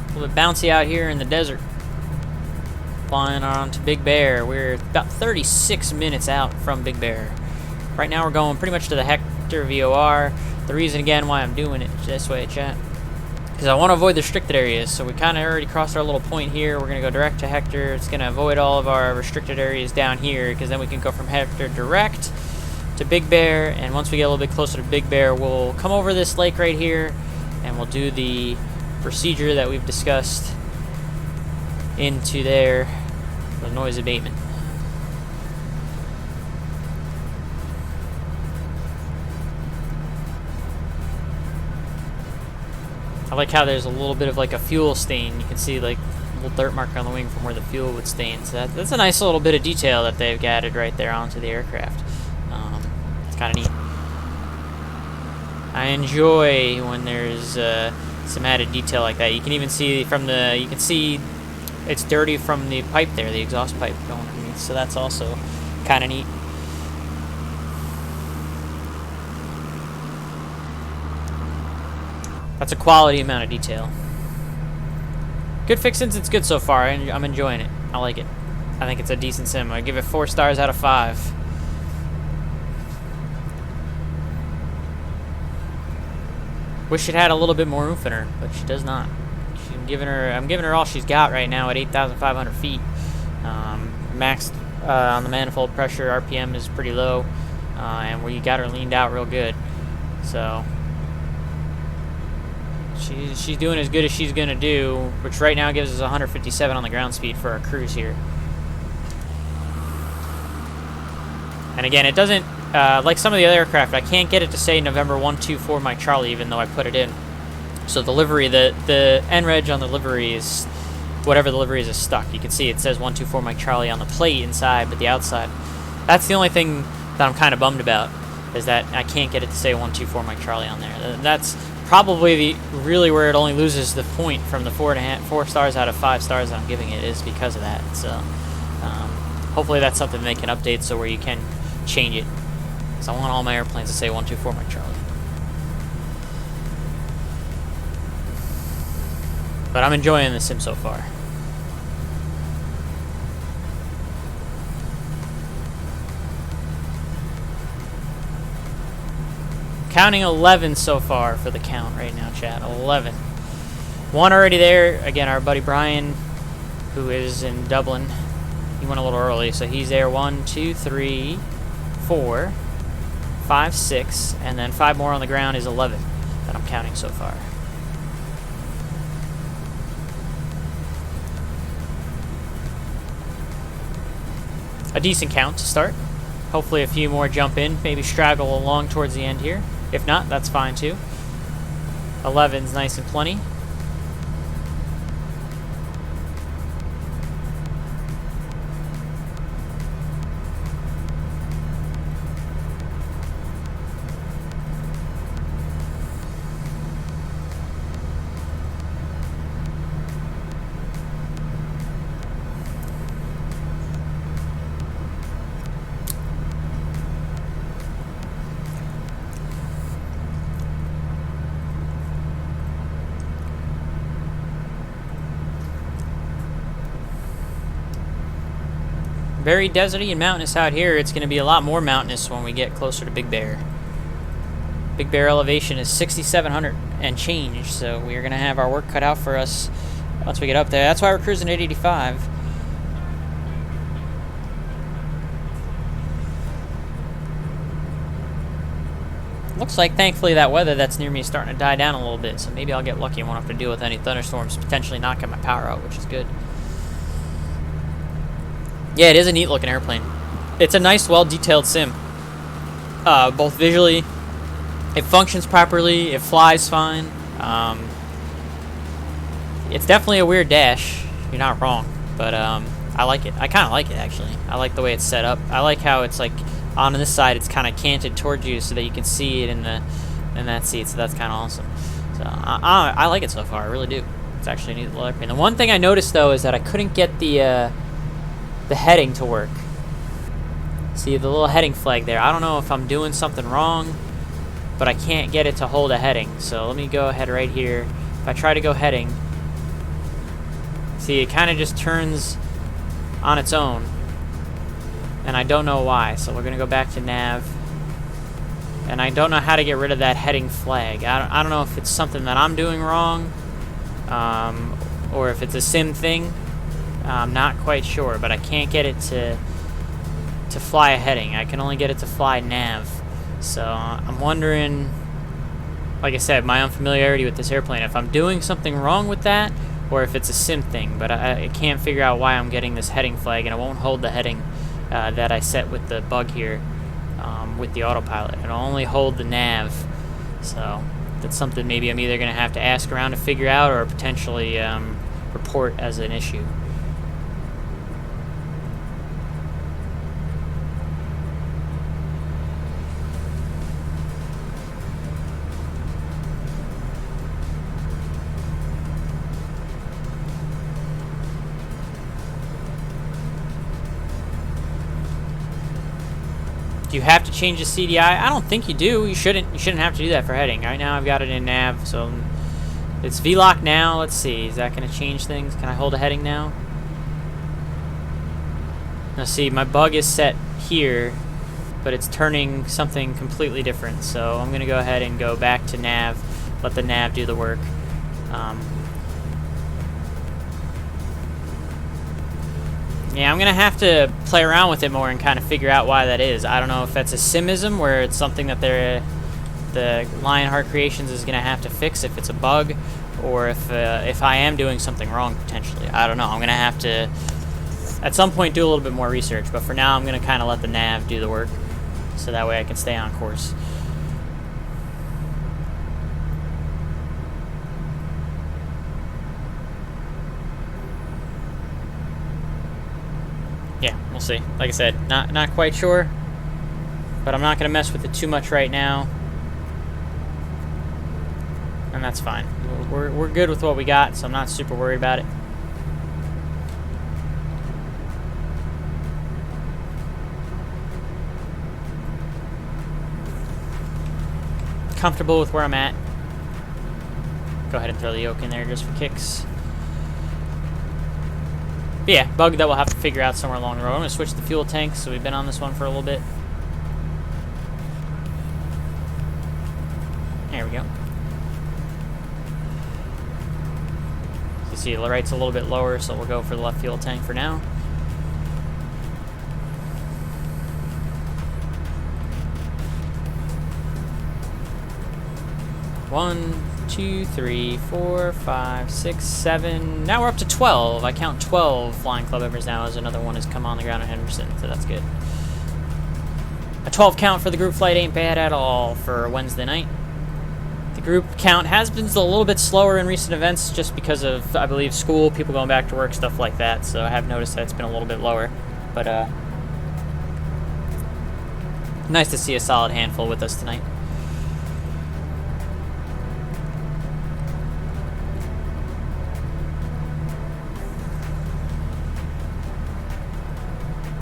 A little bit bouncy out here in the desert. Flying on to Big Bear. We're about 36 minutes out from Big Bear. Right now we're going pretty much to the Hector VOR. The reason again why I'm doing it this way, chat, because I want to avoid the restricted areas. So we kind of already crossed our little point here. We're going to go direct to Hector. It's going to avoid all of our restricted areas down here, because then we can go from Hector direct to Big Bear. And once we get a little bit closer to Big Bear, we'll come over this lake right here, and we'll do the procedure that we've discussed into there, the noise abatement. I like how there's a little bit of like a fuel stain. You can see like a little dirt mark on the wing from where the fuel would stain. So that's a nice little bit of detail that they've added right there onto the aircraft. It's kind of neat. I enjoy when there's some added detail like that. You can even see from the, you can see it's dirty from the pipe there, the exhaust pipe going underneath. So that's also kind of neat. That's a quality amount of detail. Good fixins, it's good so far. I'm enjoying it. I like it. I think it's a decent sim. I give it 4 stars out of 5. Wish it had a little bit more oomph in her, but she does not. I'm giving her all she's got right now at 8,500 feet. Max on the manifold pressure, RPM is pretty low, and we got her leaned out real good. So She's doing as good as she's gonna do, which right now gives us 157 on the ground speed for our cruise here. And again, it doesn't, like some of the other aircraft, I can't get it to say November 124 Mike Charlie, even though I put it in. So the livery, the NREG on the livery is, whatever the livery is stuck. You can see it says 124 Mike Charlie on the plate inside, but the outside. That's the only thing that I'm kind of bummed about, is that I can't get it to say 124 Mike Charlie on there. That's probably really where it only loses the point from the 4 stars out of 5 stars that I'm giving it, is because of that. So hopefully that's something they can update, so where you can change it. So I want all my airplanes to say 124 Mike Charlie. But I'm enjoying the sim so far. Counting 11 so far for the count right now, chat. 11. One already there. Again, our buddy Brian, who is in Dublin. He went a little early, so he's there. 1, 2, 3, 4, 5, 6, and then 5 more on the ground is 11 that I'm counting so far. A decent count to start. Hopefully a few more jump in, maybe straggle along towards the end here. If not, that's fine too. 11's nice and plenty. Very deserty and mountainous out here. It's going to be a lot more mountainous when we get closer to Big Bear. Big Bear elevation is 6,700 and change, so we're going to have our work cut out for us once we get up there. That's why we're cruising at 85. Looks like, thankfully, that weather that's near me is starting to die down a little bit, so maybe I'll get lucky and won't have to deal with any thunderstorms, potentially knocking my power out, which is good. Yeah, it is a neat looking airplane. It's a nice, well-detailed sim. Both visually, it functions properly, it flies fine. It's definitely a weird dash, you're not wrong, but I like it. I kind of like it, actually. I like the way it's set up. I like how it's like, on this side, it's kind of canted towards you so that you can see it in that seat, so that's kind of awesome. So I like it so far, I really do. It's actually a neat little airplane. The one thing I noticed, though, is that I couldn't get the heading to work. See the little heading flag there. I don't know if I'm doing something wrong, but I can't get it to hold a heading. So let me go ahead right here. If I try to go heading, see, it kind of just turns on its own, and I don't know why. So we're gonna go back to nav, and I don't know how to get rid of that heading flag. I don't know if it's something that I'm doing wrong, or if it's a sim thing. I'm not quite sure, but I can't get it to fly a heading. I can only get it to fly nav. So I'm wondering, like I said, my unfamiliarity with this airplane, if I'm doing something wrong with that, or if it's a sim thing. But I can't figure out why I'm getting this heading flag, and it won't hold the heading that I set with the bug here with the autopilot. It'll only hold the nav. So that's something maybe I'm either going to have to ask around to figure out, or potentially report as an issue. Do you have to change the CDI? I don't think you do. You shouldn't have to do that for heading. Right now I've got it in nav, so it's VLOC now. Let's see, is that going to change things? Can I hold a heading now? Now see, my bug is set here, but it's turning something completely different. So I'm going to go ahead and go back to nav, let the nav do the work. Yeah, I'm going to have to play around with it more and kind of figure out why that is. I don't know if that's a simism, where it's something that they're the Lionheart Creations is going to have to fix, if it's a bug, or if I am doing something wrong, potentially. I don't know. I'm going to have to, at some point, do a little bit more research. But for now, I'm going to kind of let the nav do the work, so that way I can stay on course. Yeah, we'll see. Like I said, not quite sure, but I'm not going to mess with it too much right now. And that's fine. We're good with what we got, so I'm not super worried about it. Comfortable with where I'm at. Go ahead and throw the yoke in there just for kicks. But yeah, bug that we'll have to figure out somewhere along the road. I'm going to switch the fuel tank, so we've been on this one for a little bit. There we go. You see the right's a little bit lower, so we'll go for the left fuel tank for now. One, 2, 3, 4, 5, 6, 7. Now we're up to 12. I count 12 flying club members now, as another one has come on the ground in Henderson, so that's good. A 12 count for the group flight ain't bad at all for Wednesday night. The group count has been a little bit slower in recent events, just because of, I believe, school, people going back to work, stuff like that. So I have noticed that it's been a little bit lower, but nice to see a solid handful with us tonight.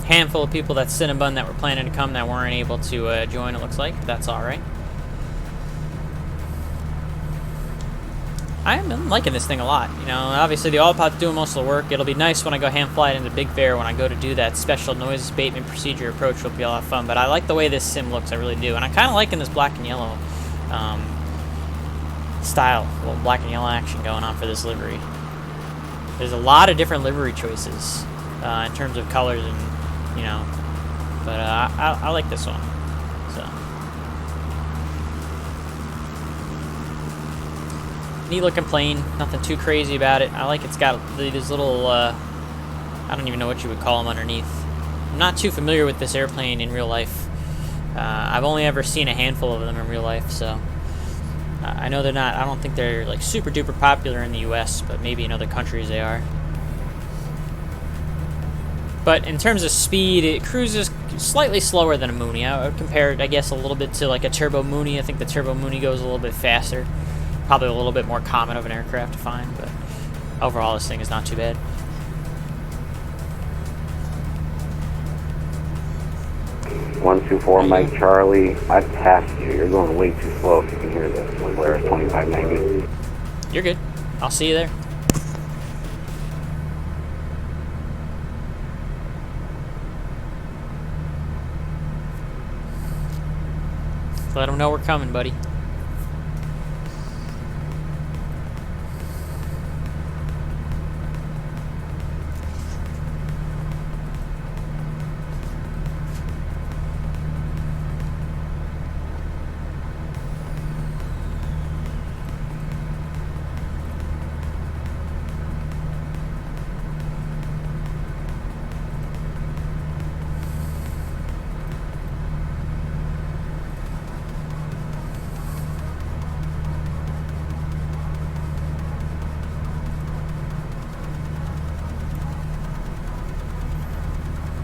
Handful of people that Cinnabon that were planning to come that weren't able to join, it looks like. But that's alright. I'm liking this thing a lot. You know, obviously the Autopilot's doing most of the work. It'll be nice when I go hand fly it into Big Bear, when I go to do that special noise abatement procedure approach. It'll be a lot of fun. But I like the way this sim looks, I really do. And I'm kind of liking this black and yellow style. A little black and yellow action going on for this livery. There's a lot of different livery choices in terms of colors and, you know, but I like this one. So neat looking plane, nothing too crazy about it. I like it's got these little I don't even know what you would call them underneath. I'm not too familiar with this airplane in real life. I've only ever seen a handful of them in real life, so I know they're not, I don't think they're like super duper popular in the US, but maybe in other countries they are. But in terms of speed, it cruises slightly slower than a Mooney. I would compare it, I guess, a little bit to like a Turbo Mooney. I think the Turbo Mooney goes a little bit faster. Probably a little bit more common of an aircraft to find, but overall this thing is not too bad. One, 2, 4, Mike Charlie. I passed you. You're going way too slow if you can hear this. Polaris 2590. You're good. I'll see you there. Let them know we're coming, buddy.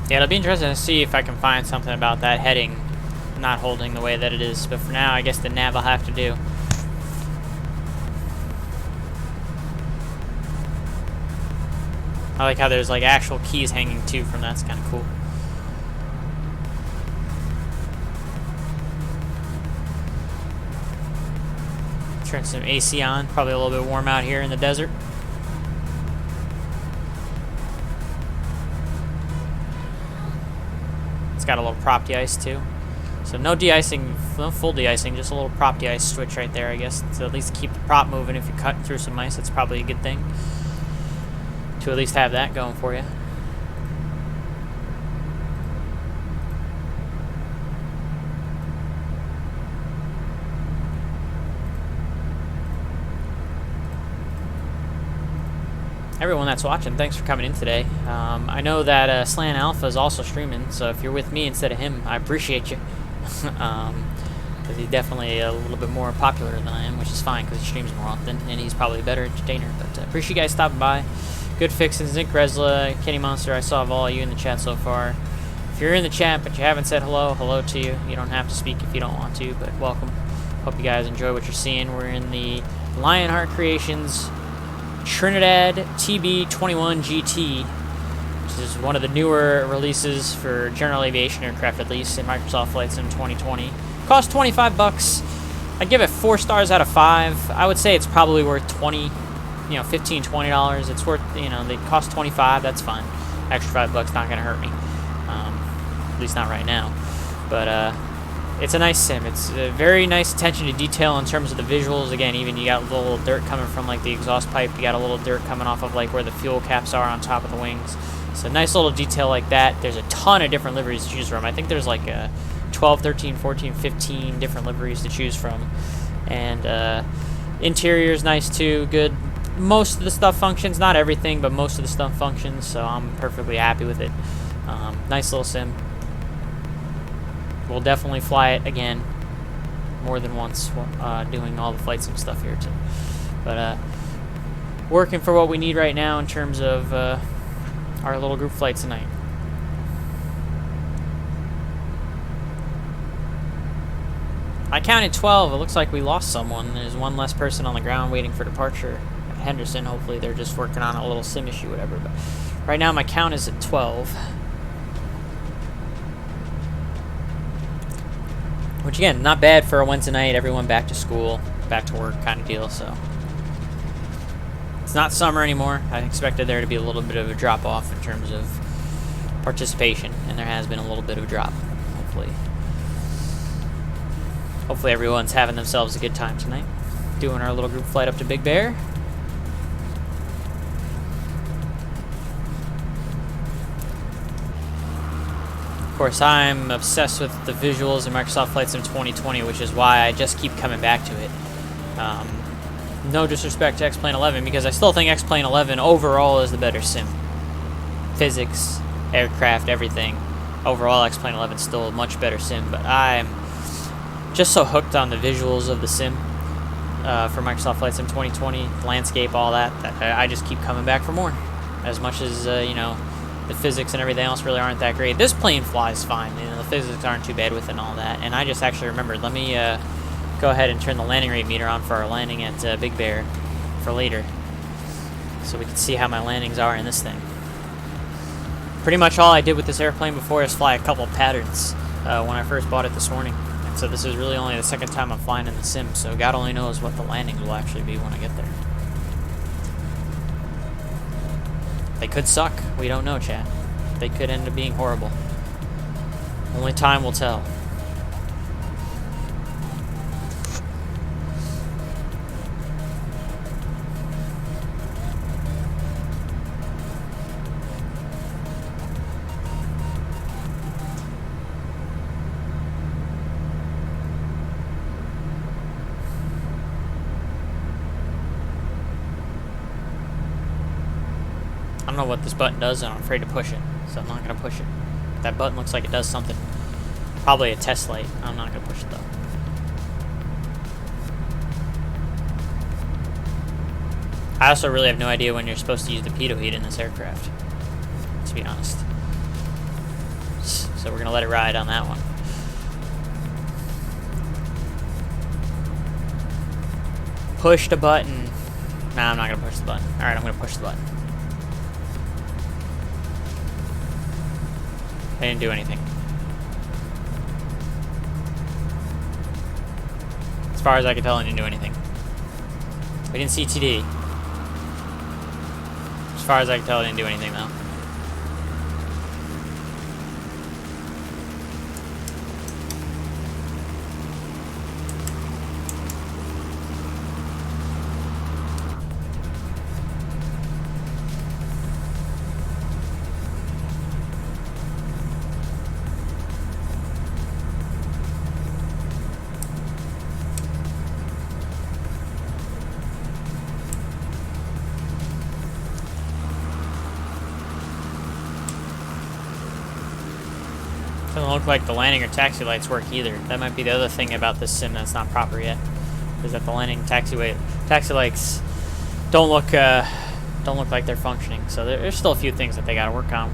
Yeah, it'll be interesting to see if I can find something about that heading not holding the way that it is, but for now I guess the nav will have to do. I like how there's like actual keys hanging too from that's kind of cool. Turn some AC on, probably a little bit warm out here in the desert. It's got a little prop de-ice too. So no de-icing, no full de-icing, just a little prop de-ice switch right there, I guess. To at least keep the prop moving if you're cutting through some ice, that's probably a good thing. To at least have that going for you. everyone that's watching, thanks for coming in today. I know that Slan Alpha is also streaming, so if you're with me instead of him, I appreciate you. Because he's definitely a little bit more popular than I am, which is fine because he streams more often, and he's probably a better entertainer. But appreciate you guys stopping by. Good Fixin', Zinc Resla, Kenny Monster, I saw all of you in the chat so far. If you're in the chat but you haven't said hello, hello to you. You don't have to speak if you don't want to, but welcome. Hope you guys enjoy what you're seeing. We're in the Lionheart Creations Trinidad TB-21 GT, which is one of the newer releases for general aviation aircraft, at least in Microsoft Flight Sim 2020. Cost 25 bucks. I give it 4 stars out of 5. I would say it's probably worth 20, $15, $20. It's worth, they cost 25. That's fine. Extra 5 bucks not gonna hurt me. At least not right now. But it's a nice sim. It's a very nice attention to detail in terms of the visuals. Again, even you got a little dirt coming from like the exhaust pipe. You got a little dirt coming off of like where the fuel caps are on top of the wings. So nice little detail like that. There's a ton of different liveries to choose from. I think there's like 12, 13, 14, 15 different liveries to choose from. And interior is nice too. Good. Most of the stuff functions. Not everything, but most of the stuff functions. So I'm perfectly happy with it. Nice little sim. We'll definitely fly it again, more than once, doing all the flight sim stuff here too. But working for what we need right now in terms of our little group flight tonight. I counted 12. It looks like we lost someone. There's one less person on the ground waiting for departure at Henderson. Hopefully they're just working on a little sim issue, whatever. But right now my count is at 12. Which again, not bad for a Wednesday night, everyone back to school, back to work kind of deal, so. It's not summer anymore. I expected there to be a little bit of a drop off in terms of participation, and there has been a little bit of a drop, hopefully everyone's having themselves a good time tonight. Doing our little group flight up to Big Bear. Of course, I'm obsessed with the visuals in Microsoft Flight Sim 2020, which is why I just keep coming back to it. No disrespect to X-Plane 11, because I still think X-Plane 11 overall is the better sim. Physics, aircraft, everything. Overall, X-Plane 11 is still a much better sim, but I'm just so hooked on the visuals of the sim for Microsoft Flight Sim 2020, landscape, all that, that I just keep coming back for more. As much as, the physics and everything else really aren't that great. This plane flies fine. The physics aren't too bad with it and all that. And I just actually remembered, let me go ahead and turn the landing rate meter on for our landing at Big Bear for later, so we can see how my landings are in this thing. Pretty much all I did with this airplane before is fly a couple patterns when I first bought it this morning. And so this is really only the second time I'm flying in the sim, so God only knows what the landings will actually be when I get there. They could suck. We don't know, chat. They could end up being horrible. Only time will tell. I don't know what this button does, and I'm afraid to push it, so I'm not going to push it. That button looks like it does something. Probably a test light. I'm not going to push it, though. I also really have no idea when you're supposed to use the pitot heat in this aircraft, to be honest. So we're going to let it ride on that one. Push the button. Nah, I'm not going to push the button. Alright, I'm going to push the button. They didn't do anything. As far as I can tell, they didn't do anything. We didn't see TD. As far as I can tell, they didn't do anything, though. look like the landing or taxi lights work either. That might be the other thing about this sim that's not proper yet, is that the landing taxi lights don't look like they're functioning. So there's still a few things that they got to work on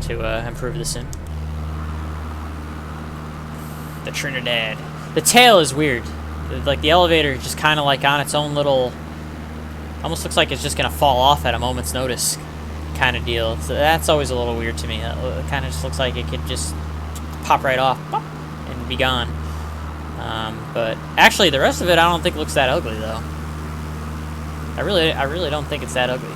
to improve the sim. The Trinidad. The tail is weird. Like the elevator just kind of like on its own little, almost looks like it's just gonna fall off at a moment's notice kind of deal. So that's always a little weird to me. It kind of just looks like it could just pop right off and be gone. But actually the rest of it I don't think looks that ugly though. I really don't think it's that ugly.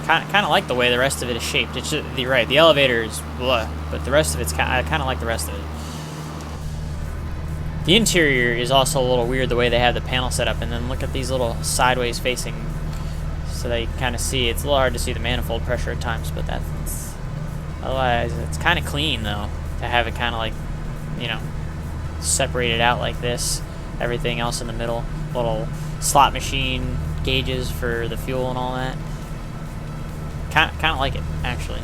Kind of like the way the rest of it is shaped. It's just, you're right, the elevator is blah, but the rest of it's I kind of like the rest of it. The interior is also a little weird the way they have the panel set up, and then look at these little sideways facing, so that you can kind of see. It's a little hard to see the manifold pressure at times, but that's otherwise it's kind of clean though to have it kind of like, you know, separated out like this. Everything else in the middle, little slot machine gauges for the fuel and all that. Kind of like it, actually.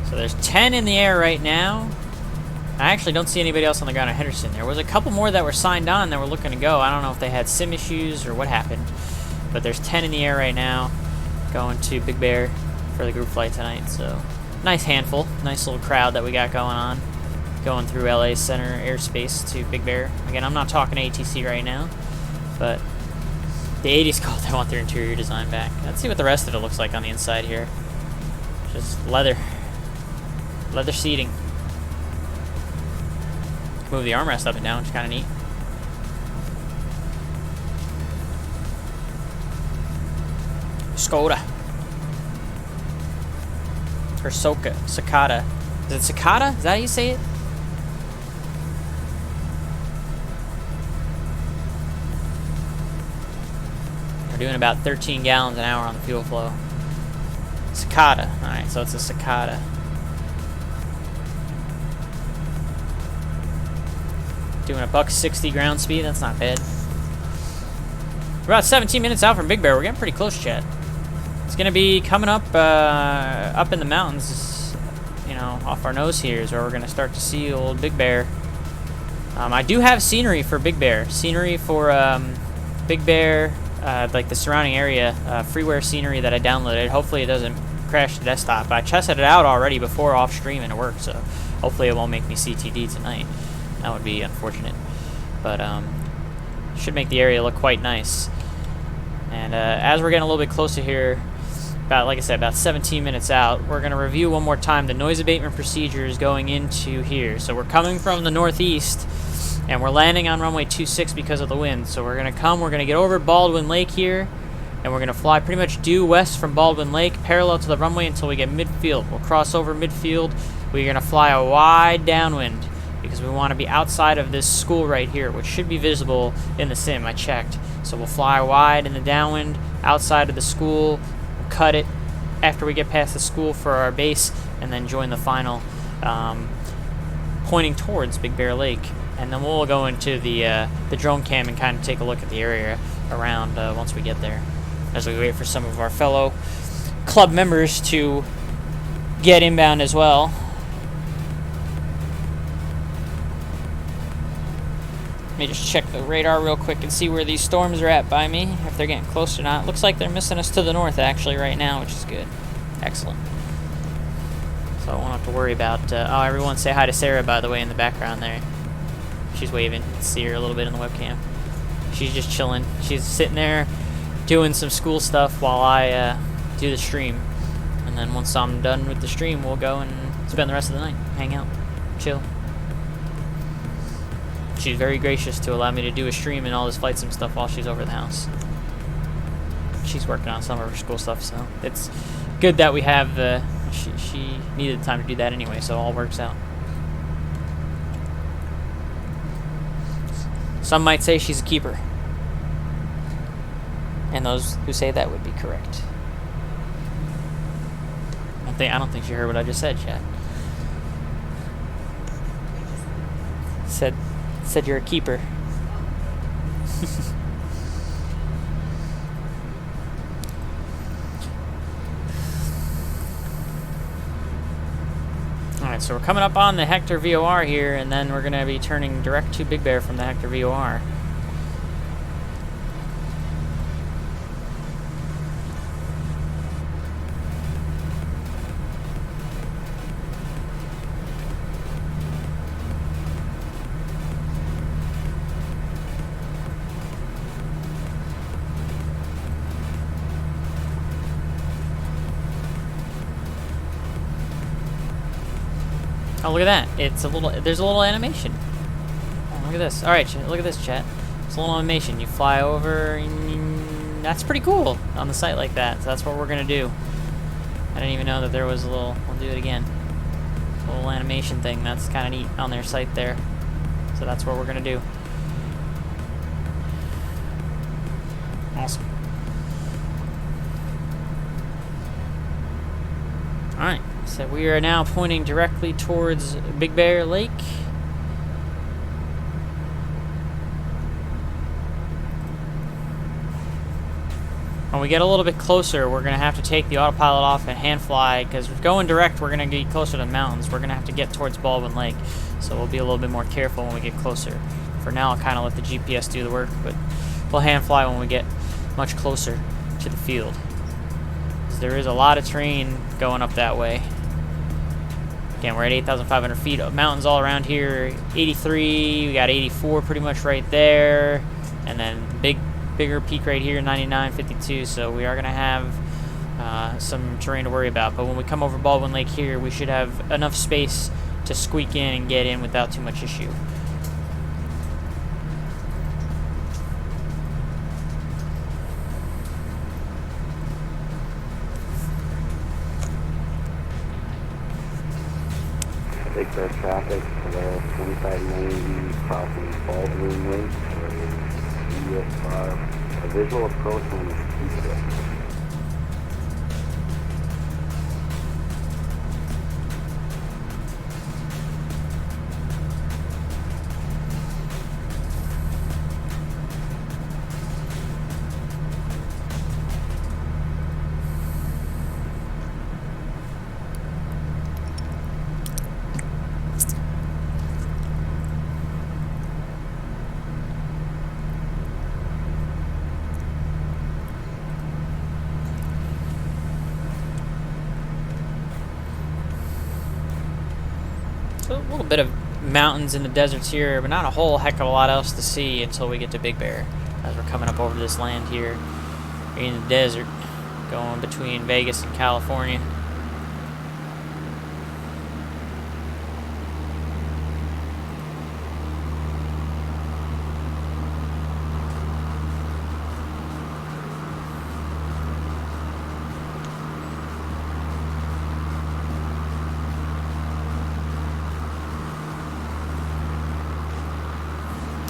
So there's 10 in the air right now. I actually don't see anybody else on the ground at Henderson. There was a couple more that were signed on that were looking to go. I don't know if they had sim issues or what happened. But there's 10 in the air right now going to Big Bear for the group flight tonight. So nice handful. Nice little crowd that we got going on. Going through LA Center airspace to Big Bear. Again, I'm not talking ATC right now, but the 80s called they want their interior design back. Let's see what the rest of it looks like on the inside here. Just leather seating. Move the armrest up and down, which is kind of neat. Skoda. Or Cicada. Is it Cicada? Is that how you say it? We're doing about 13 gallons an hour on the fuel flow. Cicada. Alright, so it's a Cicada. Doing a $160 ground speed. That's not bad. We're about 17 minutes out from Big Bear. We're getting pretty close, chat. It's going to be coming up up in the mountains, you know, off our nose here is where we're going to start to see old Big Bear. I do have scenery for Big Bear. Scenery for Big Bear, like the surrounding area, freeware scenery that I downloaded. Hopefully it doesn't crash the desktop. I tested it out already before off stream and it worked, so hopefully it won't make me CTD tonight. That would be unfortunate. But should make the area look quite nice. And as we're getting a little bit closer here, about, like I said, about 17 minutes out, we're going to review one more time the noise abatement procedures going into here. So we're coming from the northeast, and we're landing on runway 26 because of the wind. So we're going to come, we're going to get over Baldwin Lake here, and we're going to fly pretty much due west from Baldwin Lake, parallel to the runway until we get midfield. We'll cross over midfield. We're going to fly a wide downwind because we want to be outside of this school right here, which should be visible in the sim. I checked. So we'll fly wide in the downwind, outside of the school, we'll cut it after we get past the school for our base, and then join the final pointing towards Big Bear Lake. And then we'll go into the drone cam and kind of take a look at the area around once we get there, as we wait for some of our fellow club members to get inbound as well. Let me just check the radar real quick and see where these storms are at by me, if they're getting close or not. Looks like they're missing us to the north, actually, right now, which is good. Excellent. So I won't have to worry about... oh, everyone say hi to Sarah, by the way, in the background there. She's waving. See her a little bit in the webcam. She's just chilling. She's sitting there doing some school stuff while I do the stream. And then once I'm done with the stream, we'll go and spend the rest of the night. Hang out. Chill. She's very gracious to allow me to do a stream and all this flight sim stuff while she's over the house. She's working on some of her school stuff, so it's good that we have she needed the time to do that anyway, so it all works out. Some might say she's a keeper, and those who say that would be correct. I don't think she heard what I just said, chat. Said you're a keeper. Alright, so we're coming up on the Hector VOR here, and then we're going to be turning direct to Big Bear from the Hector VOR. Oh, look at that. It's a little, there's a little animation. Oh, look at this. Alright, look at this, chat. It's a little animation. You fly over, and that's pretty cool on the site like that. So that's what we're going to do. I didn't even know that there was a little, we'll do it again. A little animation thing. That's kind of neat on their site there. So that's what we're going to do. Awesome. Alright. So we are now pointing directly towards Big Bear Lake. When we get a little bit closer, we're going to have to take the autopilot off and hand fly, because going direct, we're going to get closer to the mountains. We're going to have to get towards Baldwin Lake, so we'll be a little bit more careful when we get closer. For now, I'll kind of let the GPS do the work, but we'll hand fly when we get much closer to the field. Because there is a lot of terrain going up that way. Again, we're at 8,500 feet. Mountains all around here. 83, we got 84 pretty much right there. And then bigger peak right here, 99, 52. So we are going to have some terrain to worry about. But when we come over Baldwin Lake here, we should have enough space to squeak in and get in without too much issue. Big Bear traffic, Polaris 2590 crossing Baldwin Lake for VFR, a visual approach on the East. So a little bit of mountains in the deserts here, but not a whole heck of a lot else to see until we get to Big Bear. As we're coming up over this land here in the desert, going between Vegas and California.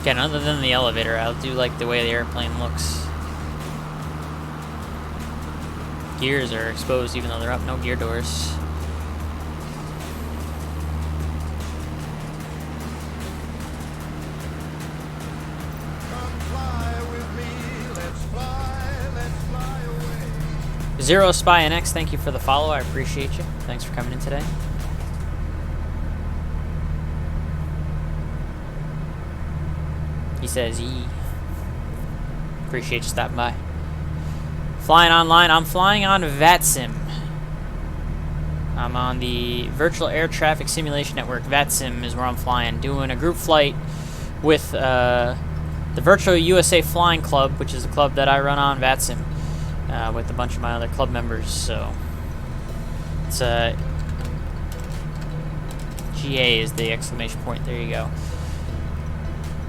Again, other than the elevator, I do like the way the airplane looks. Gears are exposed even though they're up, no gear doors. Zero Spy and X, thank you for the follow. I appreciate you. Thanks for coming in today. He says, "Yee." Appreciate you stopping by. Flying online. I'm flying on VATSIM. I'm on the Virtual Air Traffic Simulation Network. VATSIM is where I'm flying. Doing a group flight with the Virtual USA Flying Club, which is a club that I run on VATSIM with a bunch of my other club members. So it's GA is the exclamation point. There you go.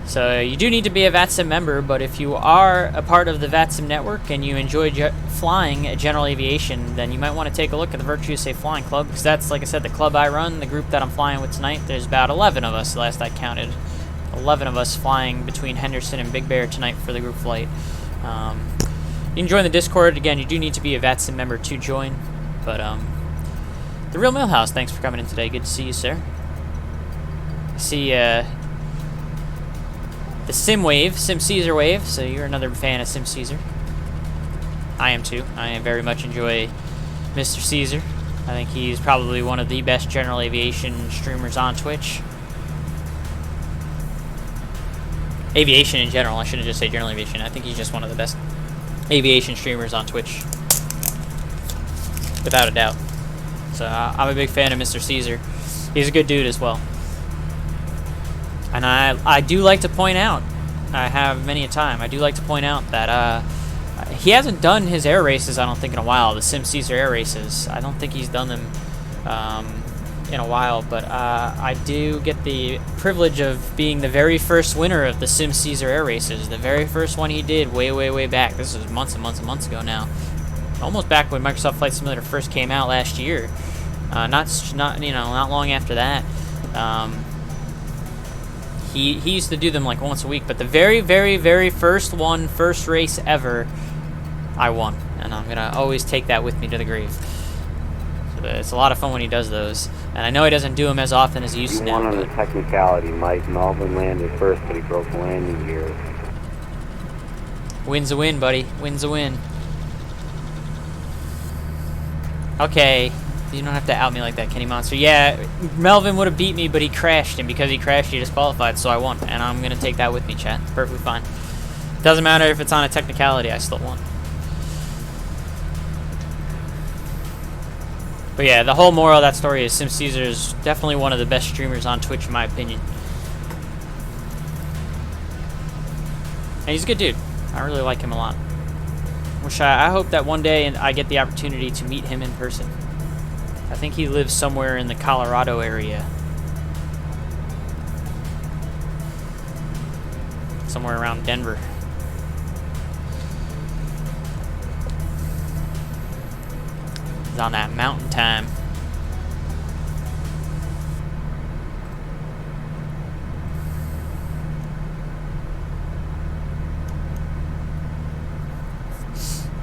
So you do need to be a VATSIM member, but if you are a part of the VATSIM network and you enjoy flying general aviation, then you might want to take a look at the Virtual USA Flying Club, because that's, like I said, the club I run, the group that I'm flying with tonight. There's about 11 of us, last I counted. 11 of us flying between Henderson and Big Bear tonight for the group flight. You can join the Discord. Again, you do need to be a VATSIM member to join. But, The Real Millhouse, thanks for coming in today. Good to see you, sir. I see, the Sim Wave, Sim Caesar Wave. So you're another fan of Sim Caesar. I am too. I very much enjoy Mr. Caesar. I think he's probably one of the best general aviation streamers on Twitch. Aviation in general. I shouldn't just say general aviation. I think he's just one of the best aviation streamers on Twitch, without a doubt. So I'm a big fan of Mr. Caesar. He's a good dude as well. And I do like to point out, I have many a time, I do like to point out that he hasn't done his air races, I don't think, in a while. The Sim Caesar air races. I don't think he's done them in a while, but I do get the privilege of being the very first winner of the Sim Caesar air races. The very first one he did way back. This was months and months and months ago now. Almost back when Microsoft Flight Simulator first came out last year. Not long after that. He used to do them like once a week, but the very first race ever, I won, and I'm gonna always take that with me to the grave. So it's a lot of fun when he does those, and I know he doesn't do them as often as he used to You now. won on a technicality, Mike. Melvin landed first, but he broke the landing gear. Win's a win, buddy. Win's a win. Okay. You don't have to out me like that, Kenny Monster. Yeah, Melvin would have beat me, but he crashed, and because he crashed, he disqualified, so I won. And I'm going to take that with me, chat. Perfectly fine. Doesn't matter if it's on a technicality, I still won. But yeah, the whole moral of that story is Sim Caesar is definitely one of the best streamers on Twitch, in my opinion. And he's a good dude. I really like him a lot. I hope that one day I get the opportunity to meet him in person. I think he lives somewhere in the Colorado area. Somewhere around Denver. He's on that mountain time.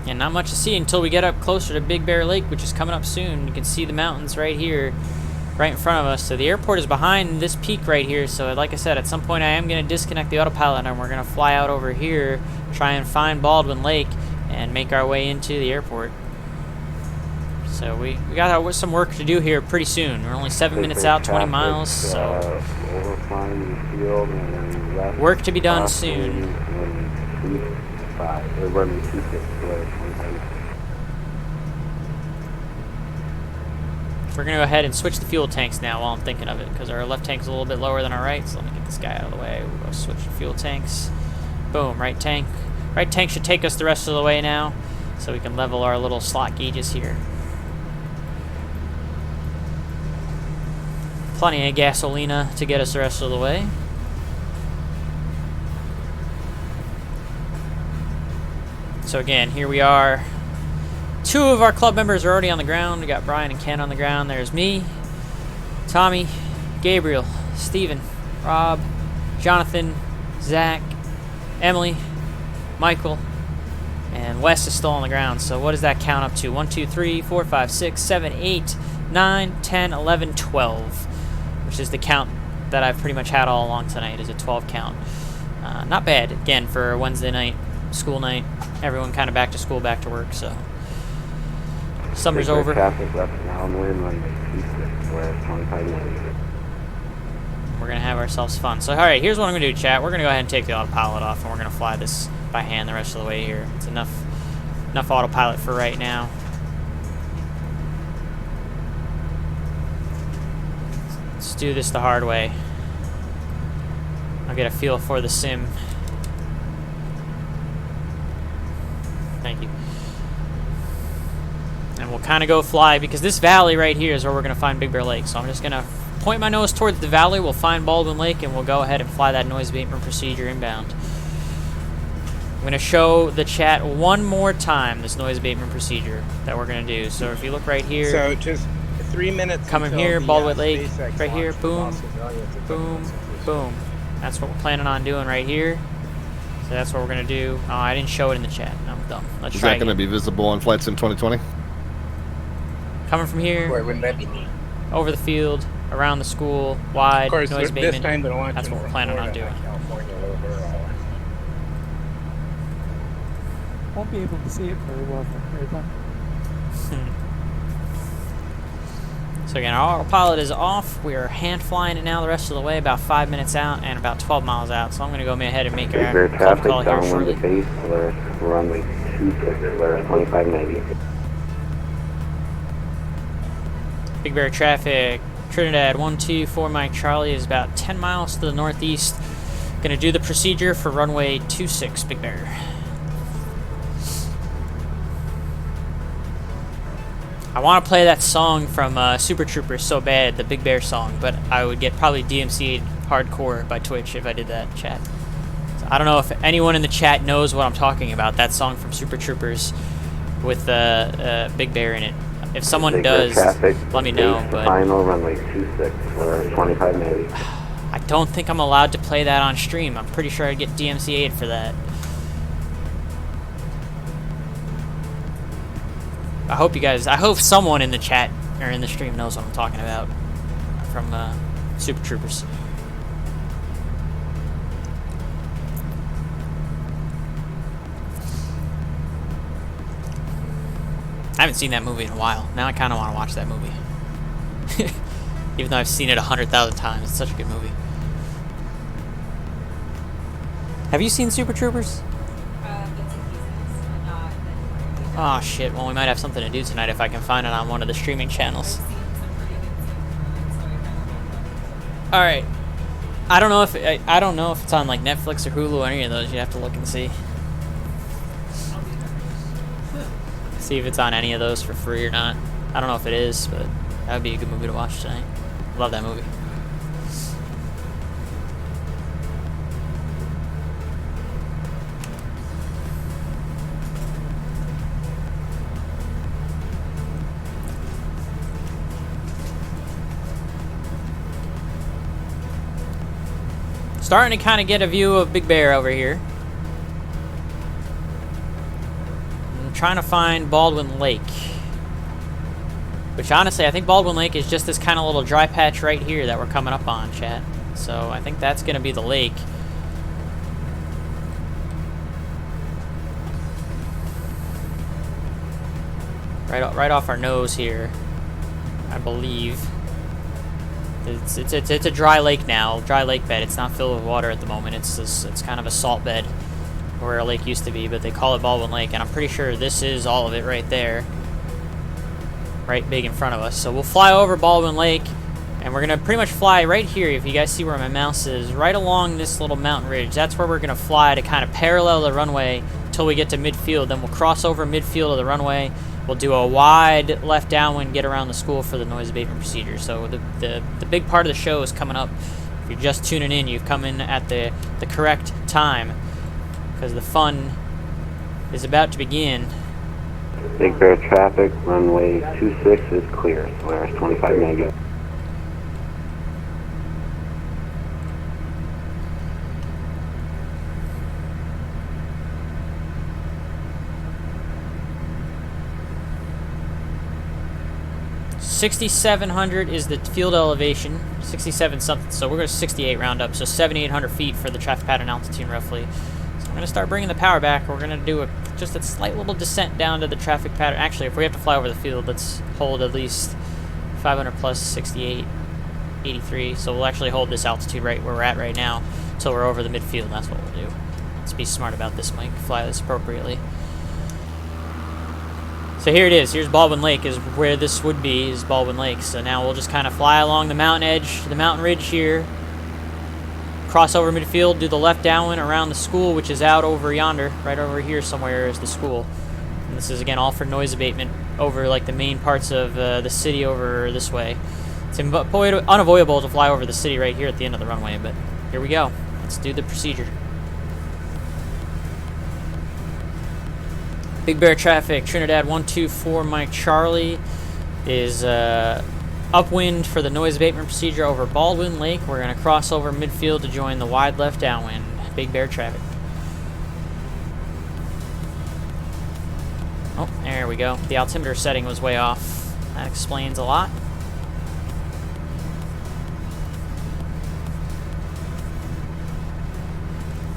And not much to see until we get up closer to Big Bear Lake, which is coming up soon. You can see the mountains right here, right in front of us. So the airport is behind this peak right here. So like I said, at some point I am going to disconnect the autopilot and we're going to fly out over here, try and find Baldwin Lake, and make our way into the airport. So we got some work to do here pretty soon. We're only 7 minutes out, 20 miles, so work to be done soon. We're running 26. We're going to go ahead and switch the fuel tanks now while I'm thinking of it, because our left tank is a little bit lower than our right, so let me get this guy out of the way. We'll go switch the fuel tanks. Boom, right tank. Right tank should take us the rest of the way now, so we can level our little slot gauges here. Plenty of gasolina to get us the rest of the way. So again, here we are. 2 of our club members are already on the ground. We got Brian and Ken on the ground. There's me, Tommy, Gabriel, Steven, Rob, Jonathan, Zach, Emily, Michael, and Wes is still on the ground. So what does that count up to? 1, 2, 3, 4, 5, 6, 7, 8, 9, 10, 11, 12, which is the count that I've pretty much had all along tonight, is a 12 count. Not bad, again, for a Wednesday night, school night. Everyone kind of back to school, back to work, so summer's over. Traffic left downwind on 26, west 25 minutes. We're going to have ourselves fun. So, alright, here's what I'm going to do, chat. We're going to go ahead and take the autopilot off, and we're going to fly this by hand the rest of the way here. It's enough autopilot for right now. Let's do this the hard way. I'll get a feel for the sim. Thank you. And we'll kind of go fly, because this valley right here is where we're going to find Big Bear Lake. So I'm just going to point my nose towards the valley. We'll find Baldwin Lake, and we'll go ahead and fly that noise abatement procedure inbound. I'm going to show the chat one more time this noise abatement procedure that we're going to do. So if you look right here. So just 3 minutes. Coming here, Baldwin Lake, right here. Boom, boom, boom. That's what we're planning on doing right here. So that's what we're going to do. Oh, I didn't show it in the chat. I'm dumb. Let's try Is that going to be visible on Flight Sim 2020? Coming from here. Where wouldn't that be neat? Over the field, around the school, wide, Of course, noise this abatement. time they're launching That's what we're planning on doing. California overall. Won't be able to see it very well from here then. So again, our autopilot is off. We are hand flying it now the rest of the way, about 5 minutes out and about 12 miles out. So I'm going to go ahead and make Big a Bear club traffic, call here downwind shortly. to base, Polaris runway 26, Polaris 2590. Big Bear traffic, Trinidad 124 Mike Charlie is about 10 miles to the northeast. Going to do the procedure for runway 26, Big Bear. I want to play that song from Super Troopers so bad, the Big Bear song, but I would get probably DMC'd hardcore by Twitch if I did that, chat. So I don't know if anyone in the chat knows what I'm talking about, that song from Super Troopers with Big Bear in it. If someone Big Bear does, traffic, let me know. base, But final runway 26, Polaris 2590. I don't think I'm allowed to play that on stream. I'm pretty sure I'd get DMCA'd for that. I hope someone in the chat or in the stream knows what I'm talking about from Super Troopers. I haven't seen that movie in a while. Now I kind of want to watch that movie. Even though I've seen it 100,000 times. It's such a good movie. Have you seen Super Troopers? Oh shit, well we might have something to do tonight if I can find it on one of the streaming channels. Alright. I don't know if it's on like Netflix or Hulu or any of those. You'd have to look and see. See if it's on any of those for free or not. I don't know if it is, but that would be a good movie to watch tonight. Love that movie. Starting to kind of get a view of Big Bear over here. I'm trying to find Baldwin Lake. Which honestly, I think Baldwin Lake is just this kind of little dry patch right here that we're coming up on, chat. So I think that's going to be the lake. Right off our nose here, I believe. It's a dry lake now, dry lake bed. It's not filled with water at the moment. It's kind of a salt bed where a lake used to be, but they call it Baldwin Lake, and I'm pretty sure this is all of it right there, right big in front of us. So we'll fly over Baldwin Lake, and we're gonna pretty much fly right here. If you guys see where my mouse is, right along this little mountain ridge. That's where we're gonna fly to kind of parallel the runway until we get to midfield. Then we'll cross over midfield of the runway. We'll do a wide left downwind, get around the school for the noise abatement procedure. So the big part of the show is coming up. If you're just tuning in, you've come in at the correct time, because the fun is about to begin. Big Bear traffic, runway 26 is clear, Polaris 2590. $6,700 is the field elevation, 67 something, so we're going to 68 round up, so 7,800 feet for the traffic pattern altitude roughly. So I'm going to start bringing the power back. We're going to do just a slight little descent down to the traffic pattern. Actually, if we have to fly over the field, let's hold at least 500 plus 68, 83. So we'll actually hold this altitude right where we're at right now until we're over the midfield. That's what we'll do. Let's be smart about this, Mike. Fly this appropriately. So here it is. Here's Baldwin Lake, is where this would be, is Baldwin Lake. So now we'll just kind of fly along the mountain edge, the mountain ridge here, cross over midfield, do the left downwind around the school, which is out over yonder. Right over here somewhere is the school. And this is, again, all for noise abatement over, like, the main parts of the city over this way. It's unavoidable to fly over the city right here at the end of the runway, but here we go. Let's do the procedure. Big Bear traffic, Trinidad 124 Mike Charlie is upwind for the noise abatement procedure over Baldwin Lake. We're going to cross over midfield to join the wide left downwind. Big Bear traffic. Oh, there we go. The altimeter setting was way off. That explains a lot.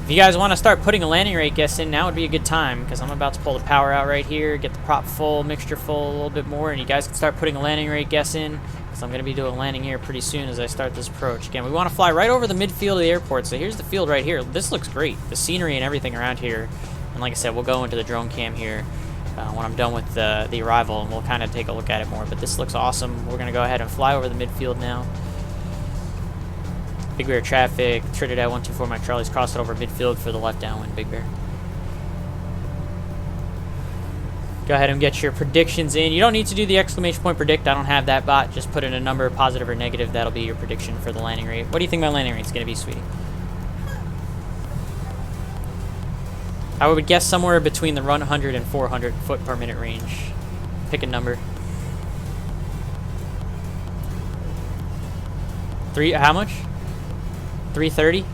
If you guys want to start putting a landing rate guess in, now would be a good time, because I'm about to pull the power out right here, get the prop full, mixture full a little bit more, and you guys can start putting a landing rate guess in, because I'm going to be doing a landing here pretty soon as I start this approach. Again, we want to fly right over the midfield of the airport, so here's the field right here. This looks great, the scenery and everything around here. And like I said, we'll go into the drone cam here when I'm done with the arrival, and we'll kind of take a look at it more. But this looks awesome. We're going to go ahead and fly over the midfield now. Big Bear traffic, Trinidad 124 Mike Charlie's crossing over midfield for the left downwind, Big Bear. Go ahead and get your predictions in. You don't need to do the exclamation point predict. I don't have that bot. Just put in a number, positive or negative. That'll be your prediction for the landing rate. What do you think my landing rate's going to be, sweetie? I would guess somewhere between the 100 and 400 foot per minute range. Pick a number. How much? 330?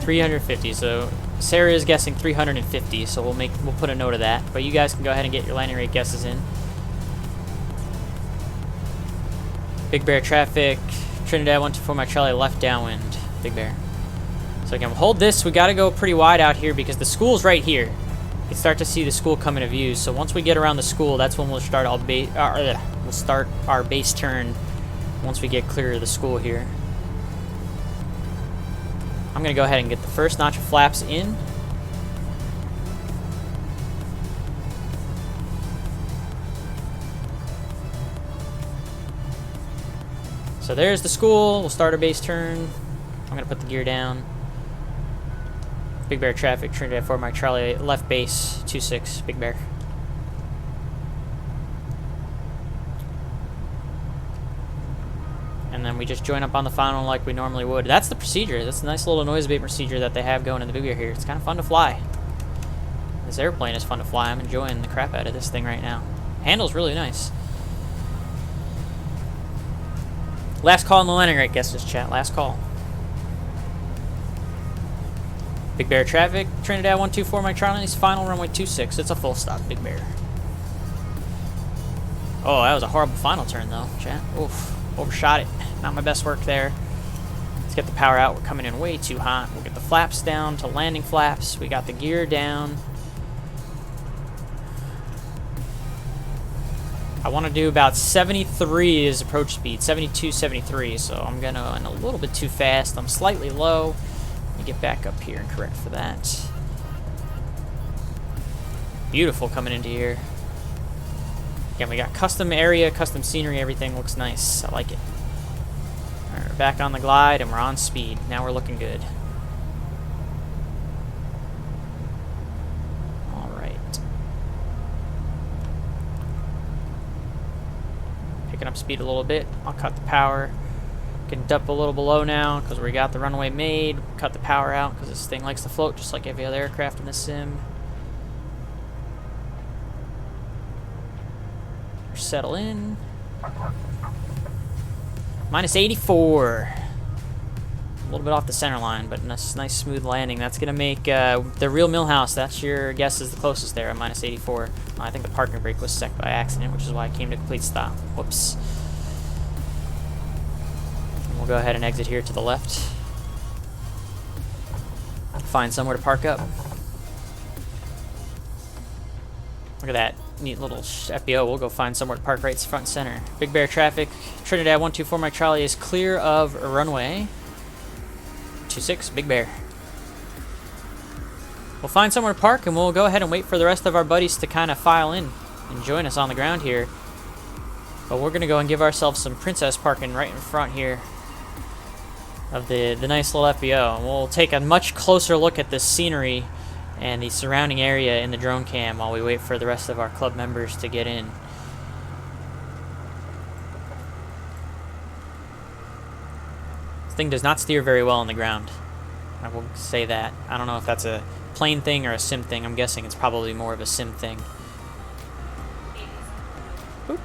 350. So Sarah is guessing 350. So we'll put a note of that. But you guys can go ahead and get your landing rate guesses in. Big Bear traffic. Trinidad 124 Mike Charlie left downwind. Big Bear. So again, we'll hold this. We got to go pretty wide out here because the school's right here. You can start to see the school come into view. So once we get around the school, that's when we'll start our base turn. Once we get clear of the school here. I'm going to go ahead and get the first notch of flaps in. So there's the school. We'll start our base turn. I'm going to put the gear down. Big Bear traffic, Trinidad 4 Mike Charlie, left base, 26, Big Bear. And then we just join up on the final like we normally would. That's the procedure. That's a nice little noise abate procedure that they have going in the Big Bear here. It's kind of fun to fly. This airplane is fun to fly. I'm enjoying the crap out of this thing right now. Handle's really nice. Last call on the landing rate guesses, chat. Last call. Big Bear traffic, Trinidad 124 Mike Charlie's final runway 26. It's a full stop, Big Bear. Oh, that was a horrible final turn though, chat. Oof. Overshot it. Not my best work there. Let's get the power out. We're coming in way too hot. We'll get the flaps down to landing flaps. We got the gear down. I want to do about 73 is approach speed. 72, 73. So I'm going to run a little bit too fast. I'm slightly low. Let me get back up here and correct for that. Beautiful coming into here. Again, we got custom area, custom scenery, everything looks nice. I like it. Alright, we're back on the glide and we're on speed. Now we're looking good. Alright. Picking up speed a little bit. I'll cut the power. Getting up a little below now because we got the runway made. Cut the power out because this thing likes to float just like every other aircraft in the sim. Settle in. Minus 84. A little bit off the center line, but nice smooth landing. That's going to make the real Millhouse. That's your guess is the closest there at minus 84. I think the parking brake was set by accident, which is why I came to complete stop. Whoops. And we'll go ahead and exit here to the left. Find somewhere to park up. Look at that. Neat little FBO. We'll go find somewhere to park right front and center. Big Bear traffic. Trinidad 124 Mike Charlie is clear of runway 26. Big Bear. We'll find somewhere to park and we'll go ahead and wait for the rest of our buddies to kind of file in and join us on the ground here. But we're going to go and give ourselves some princess parking right in front here of the nice little FBO. And we'll take a much closer look at this scenery and the surrounding area in the drone cam while we wait for the rest of our club members to get in. This thing does not steer very well on the ground. I will say that. I don't know if that's a plane thing or a sim thing. I'm guessing it's probably more of a sim thing. Oop.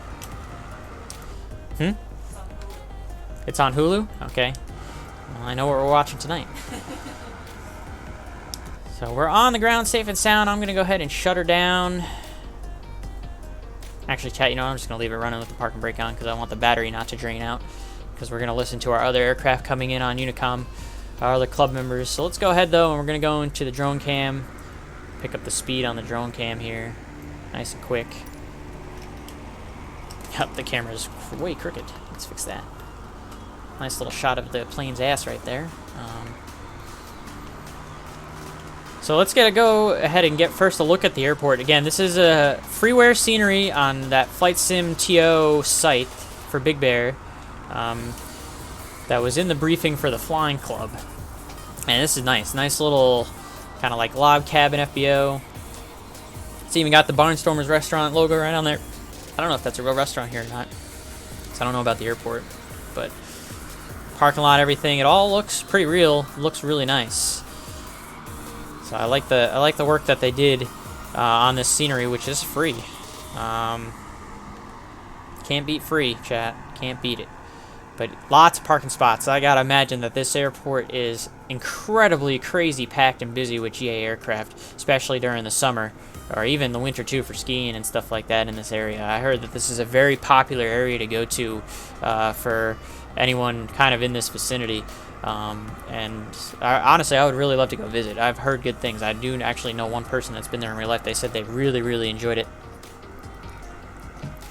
It's on Hulu? Okay. Well, I know what we're watching tonight. So we're on the ground safe and sound. I'm going to go ahead and shut her down. Actually, chat, you know, I'm just going to leave it running with the parking brake on because I want the battery not to drain out. Because we're going to listen to our other aircraft coming in on Unicom are the club members. So let's go ahead though, and we're gonna go into the drone cam, pick up the speed on the drone cam here, nice and quick. Yep, the camera's way crooked. Let's fix that. Nice little shot of the plane's ass right there. So let's go ahead and get first a look at the airport. Again, this is a freeware scenery on that Flight Sim TO site for Big Bear that was in the briefing for the Flying Club. And this is nice. Nice little kind of like log cabin FBO. It's even got the Barnstormers restaurant logo right on there. I don't know if that's a real restaurant here or not, so I don't know about the airport. But parking lot, everything, it all looks pretty real. It looks really nice. So I like the work that they did on this scenery, which is free. Can't beat free, chat. Can't beat it. But lots of parking spots. I gotta imagine that this airport is incredibly crazy packed and busy with GA aircraft, especially during the summer, or even the winter too, for skiing and stuff like that in this area. I heard that this is a very popular area to go to for anyone kind of in this vicinity. Honestly, I would really love to go visit. I've heard good things. I do actually know one person that's been there in real life. They said they really, really enjoyed it.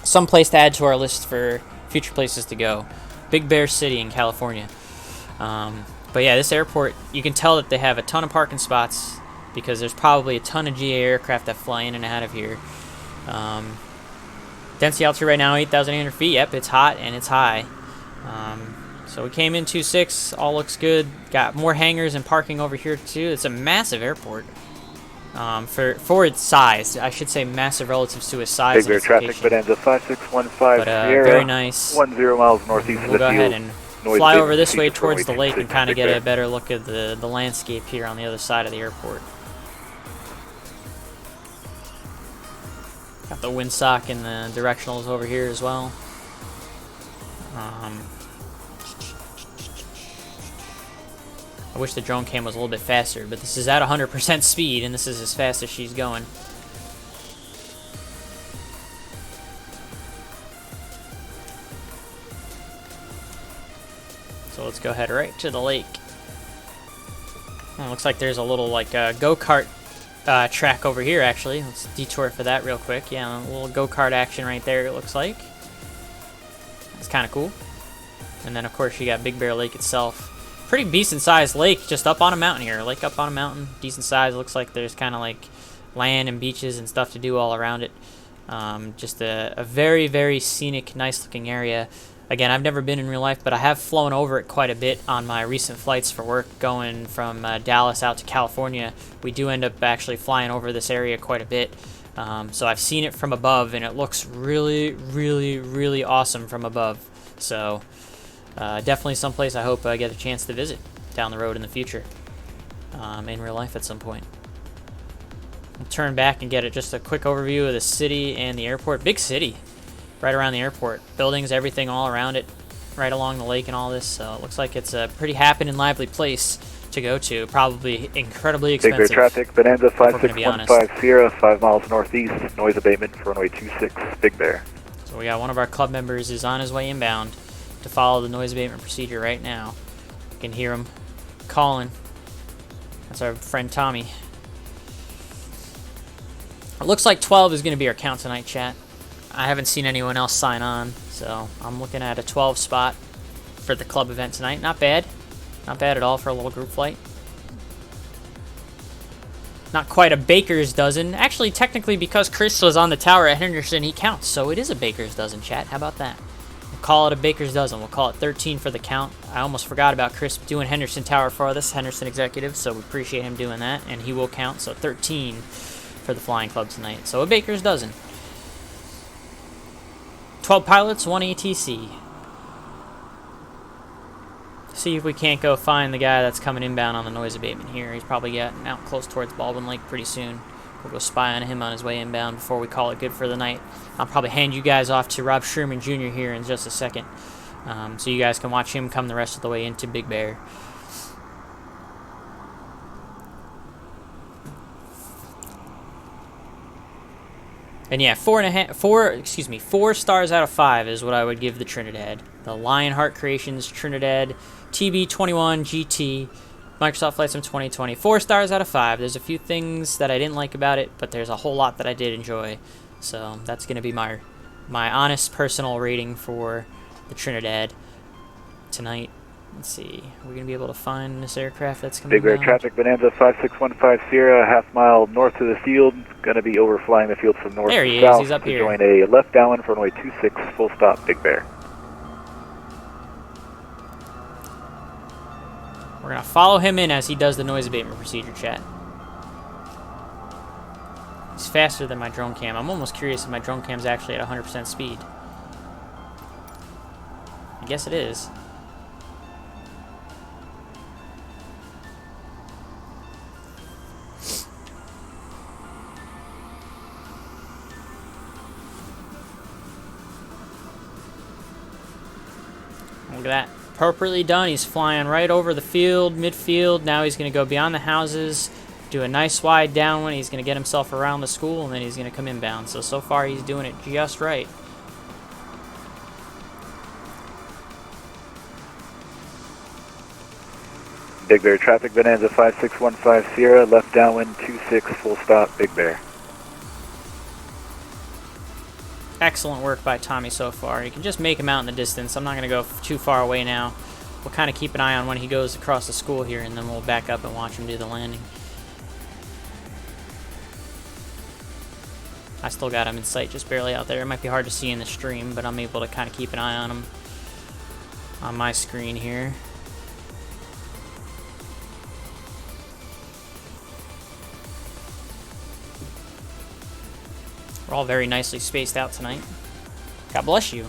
Some place to add to our list for future places to go. Big Bear City in California. But yeah, this airport, you can tell that they have a ton of parking spots because there's probably a ton of GA aircraft that fly in and out of here. Density altitude right now, 8,800 feet. Yep, it's hot and it's high. So we came in 2.6, all looks good. Got more hangars and parking over here too. It's a massive airport for its size. I should say massive relative to its size. Big Bear traffic, Bonanza 5615 Sierra. Very nice. 10 miles northeast of We'll the go field. ahead and fly over this way towards the lake and kind of get a better look at the landscape here on the other side of the airport. Got the windsock and the directionals over here as well. I wish the drone cam was a little bit faster, but this is at 100% speed, and this is as fast as she's going. So let's go ahead right to the lake. Oh, looks like there's a little like go-kart track over here, actually. Let's detour for that real quick. Yeah, a little go-kart action right there, it looks like. That's kind of cool. And then, of course, you got Big Bear Lake itself. Pretty decent sized lake just up on a mountain here. Lake up on a mountain, decent size. Looks like there's kind of like land and beaches and stuff to do all around it. Just a very, very scenic, nice looking area. Again, I've never been in real life, but I have flown over it quite a bit on my recent flights for work going from Dallas out to California. We do end up actually flying over this area quite a bit. So I've seen it from above, and it looks really, really, really awesome from above. So definitely someplace I hope I get a chance to visit down the road in the future, in real life at some point. We'll turn back and get just a quick overview of the city and the airport. Big city, right around the airport. Buildings, everything all around it, right along the lake and all this. So it looks like it's a pretty happening and lively place to go to. Probably incredibly expensive. Big Bear traffic, Bonanza 5615 Sierra, 5 miles northeast. Noise abatement for runway 26, Big Bear. So we got one of our club members is on his way inbound to follow the noise abatement procedure right now. You can hear him calling. That's our friend Tommy. It looks like 12 is going to be our count tonight, chat. I haven't seen anyone else sign on, so I'm looking at a 12 spot for the club event tonight. Not bad. Not bad at all for a little group flight. Not quite a baker's dozen. Actually, technically, because Chris was on the tower at Henderson, he counts, so it is a baker's dozen, chat. How about that? We'll call it a baker's dozen. We'll call it 13 for the count. I almost forgot about Chris doing Henderson Tower for us, Henderson executive, so we appreciate him doing that, and he will count, so 13 for the flying club tonight. So a baker's dozen. 12 pilots, 1 ATC. See if we can't go find the guy that's coming inbound on the noise abatement here. He's probably getting out close towards Baldwin Lake pretty soon. We'll go spy on him on his way inbound before we call it good for the night. I'll probably hand you guys off to Rob Sherman Jr. here in just a second, so you guys can watch him come the rest of the way into Big Bear. And yeah, 4 stars out of 5 is what I would give the Trinidad. The Lionheart Creations Trinidad TB-21 GT Microsoft Flight Sim 2020. 4 stars out of 5. There's a few things that I didn't like about it, but there's a whole lot that I did enjoy. So that's going to be my honest personal rating for the Trinidad tonight. Let's see. We're going to be able to find this aircraft that's coming Big Bear down. traffic, Bonanza 5615 Sierra, half mile north of the field. Going to be overflying the field from north There to he is. south He's up to here. join a left downwind for runway 26, full stop, Big Bear. We're going to follow him in as he does the noise abatement procedure, chat. He's faster than my drone cam. I'm almost curious if my drone cam's actually at 100% speed. I guess it is. Look at that. Appropriately done. He's flying right over the field, midfield. Now he's going to go beyond the houses, do a nice wide downwind. He's going to get himself around the school, and then he's going to come inbound. So far he's doing it just right. Big Bear traffic, Bonanza 5615 Sierra, left downwind 26, full stop, Big Bear. Excellent work by Tommy so far. You can just make him out in the distance. I'm not going to go too far away now. We'll kind of keep an eye on when he goes across the school here, and then we'll back up and watch him do the landing. I still got him in sight, just barely out there. It might be hard to see in the stream, but I'm able to kind of keep an eye on him on my screen here. We're all very nicely spaced out tonight. God bless you.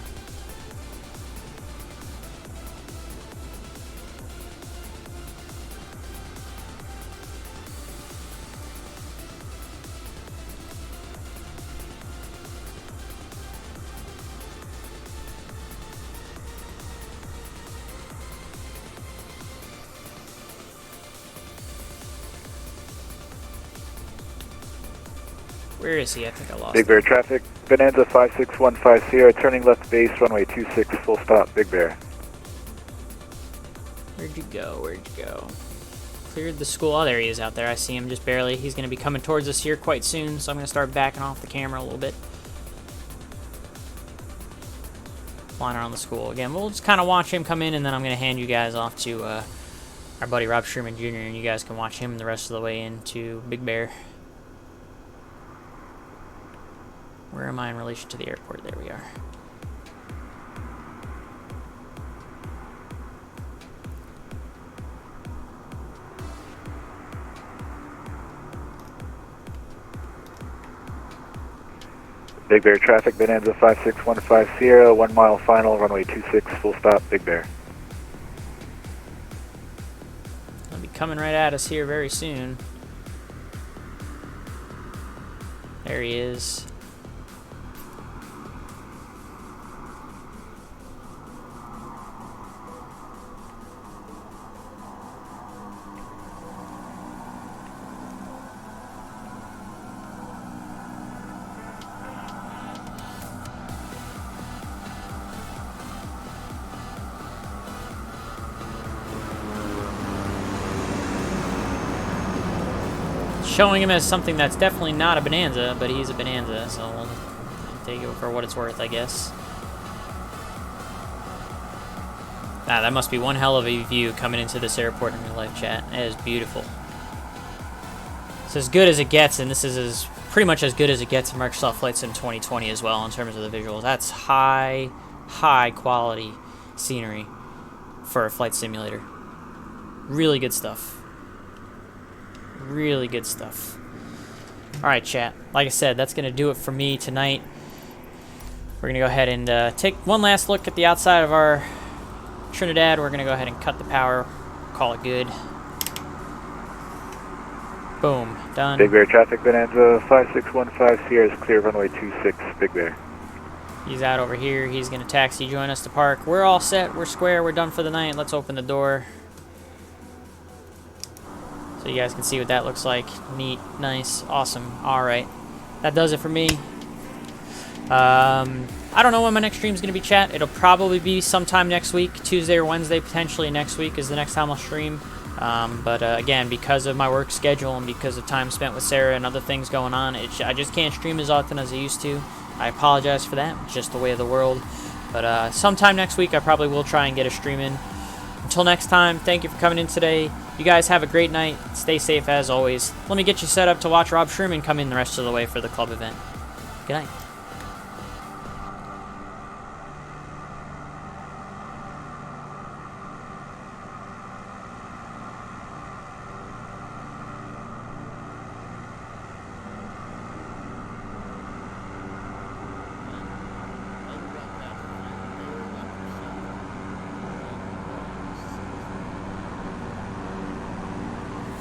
Where is he? I think I lost Big him. Bear traffic, Bonanza 5615 Sierra, turning left base, runway 26, full stop, Big Bear. Where'd you go? Where'd you go? Cleared the school. Oh, there he is out there. I see him just barely. He's going to be coming towards us here quite soon, so I'm going to start backing off the camera a little bit. Flying around the school. Again, we'll just kind of watch him come in, and then I'm going to hand you guys off to our buddy Rob Sherman Jr., and you guys can watch him the rest of the way into Big Bear. Where am I in relation to the airport? There we are. Big Bear traffic, Bonanza 5615 Sierra, 1 mile final, runway 26, full stop, Big Bear. They'll be coming right at us here very soon. There he is. Showing him as something that's definitely not a Bonanza, but he's a Bonanza, so we'll take it for what it's worth, I guess. Ah, that must be one hell of a view coming into this airport in real life, chat. It is beautiful. It's as good as it gets, and this is pretty much as good as it gets in Microsoft Flight Sim 2020 as well in terms of the visuals. That's high quality scenery for a flight simulator. Really good stuff. Really good stuff. Alright, chat. Like I said, that's going to do it for me tonight. We're going to go ahead and take one last look at the outside of our Trinidad. We're going to go ahead and cut the power. Call it good. Boom. Done. Big Bear traffic, Bonanza 5615 Sierra is clear, runway 26, Big Bear. He's out over here. He's going to taxi, join us to park. We're all set. We're square. We're done for the night. Let's open the door. So you guys can see what that looks like. Neat, nice, awesome. Alright. That does it for me. I don't know when my next stream is going to be, chat. It'll probably be sometime next week. Tuesday or Wednesday, potentially next week is the next time I'll stream. But again, because of my work schedule and because of time spent with Sarah and other things going on, I just can't stream as often as I used to. I apologize for that. It's just the way of the world. But sometime next week, I probably will try and get a stream in. Until next time, thank you for coming in today. You guys have a great night. Stay safe as always. Let me get you set up to watch Rob Sherman come in the rest of the way for the club event. Good night.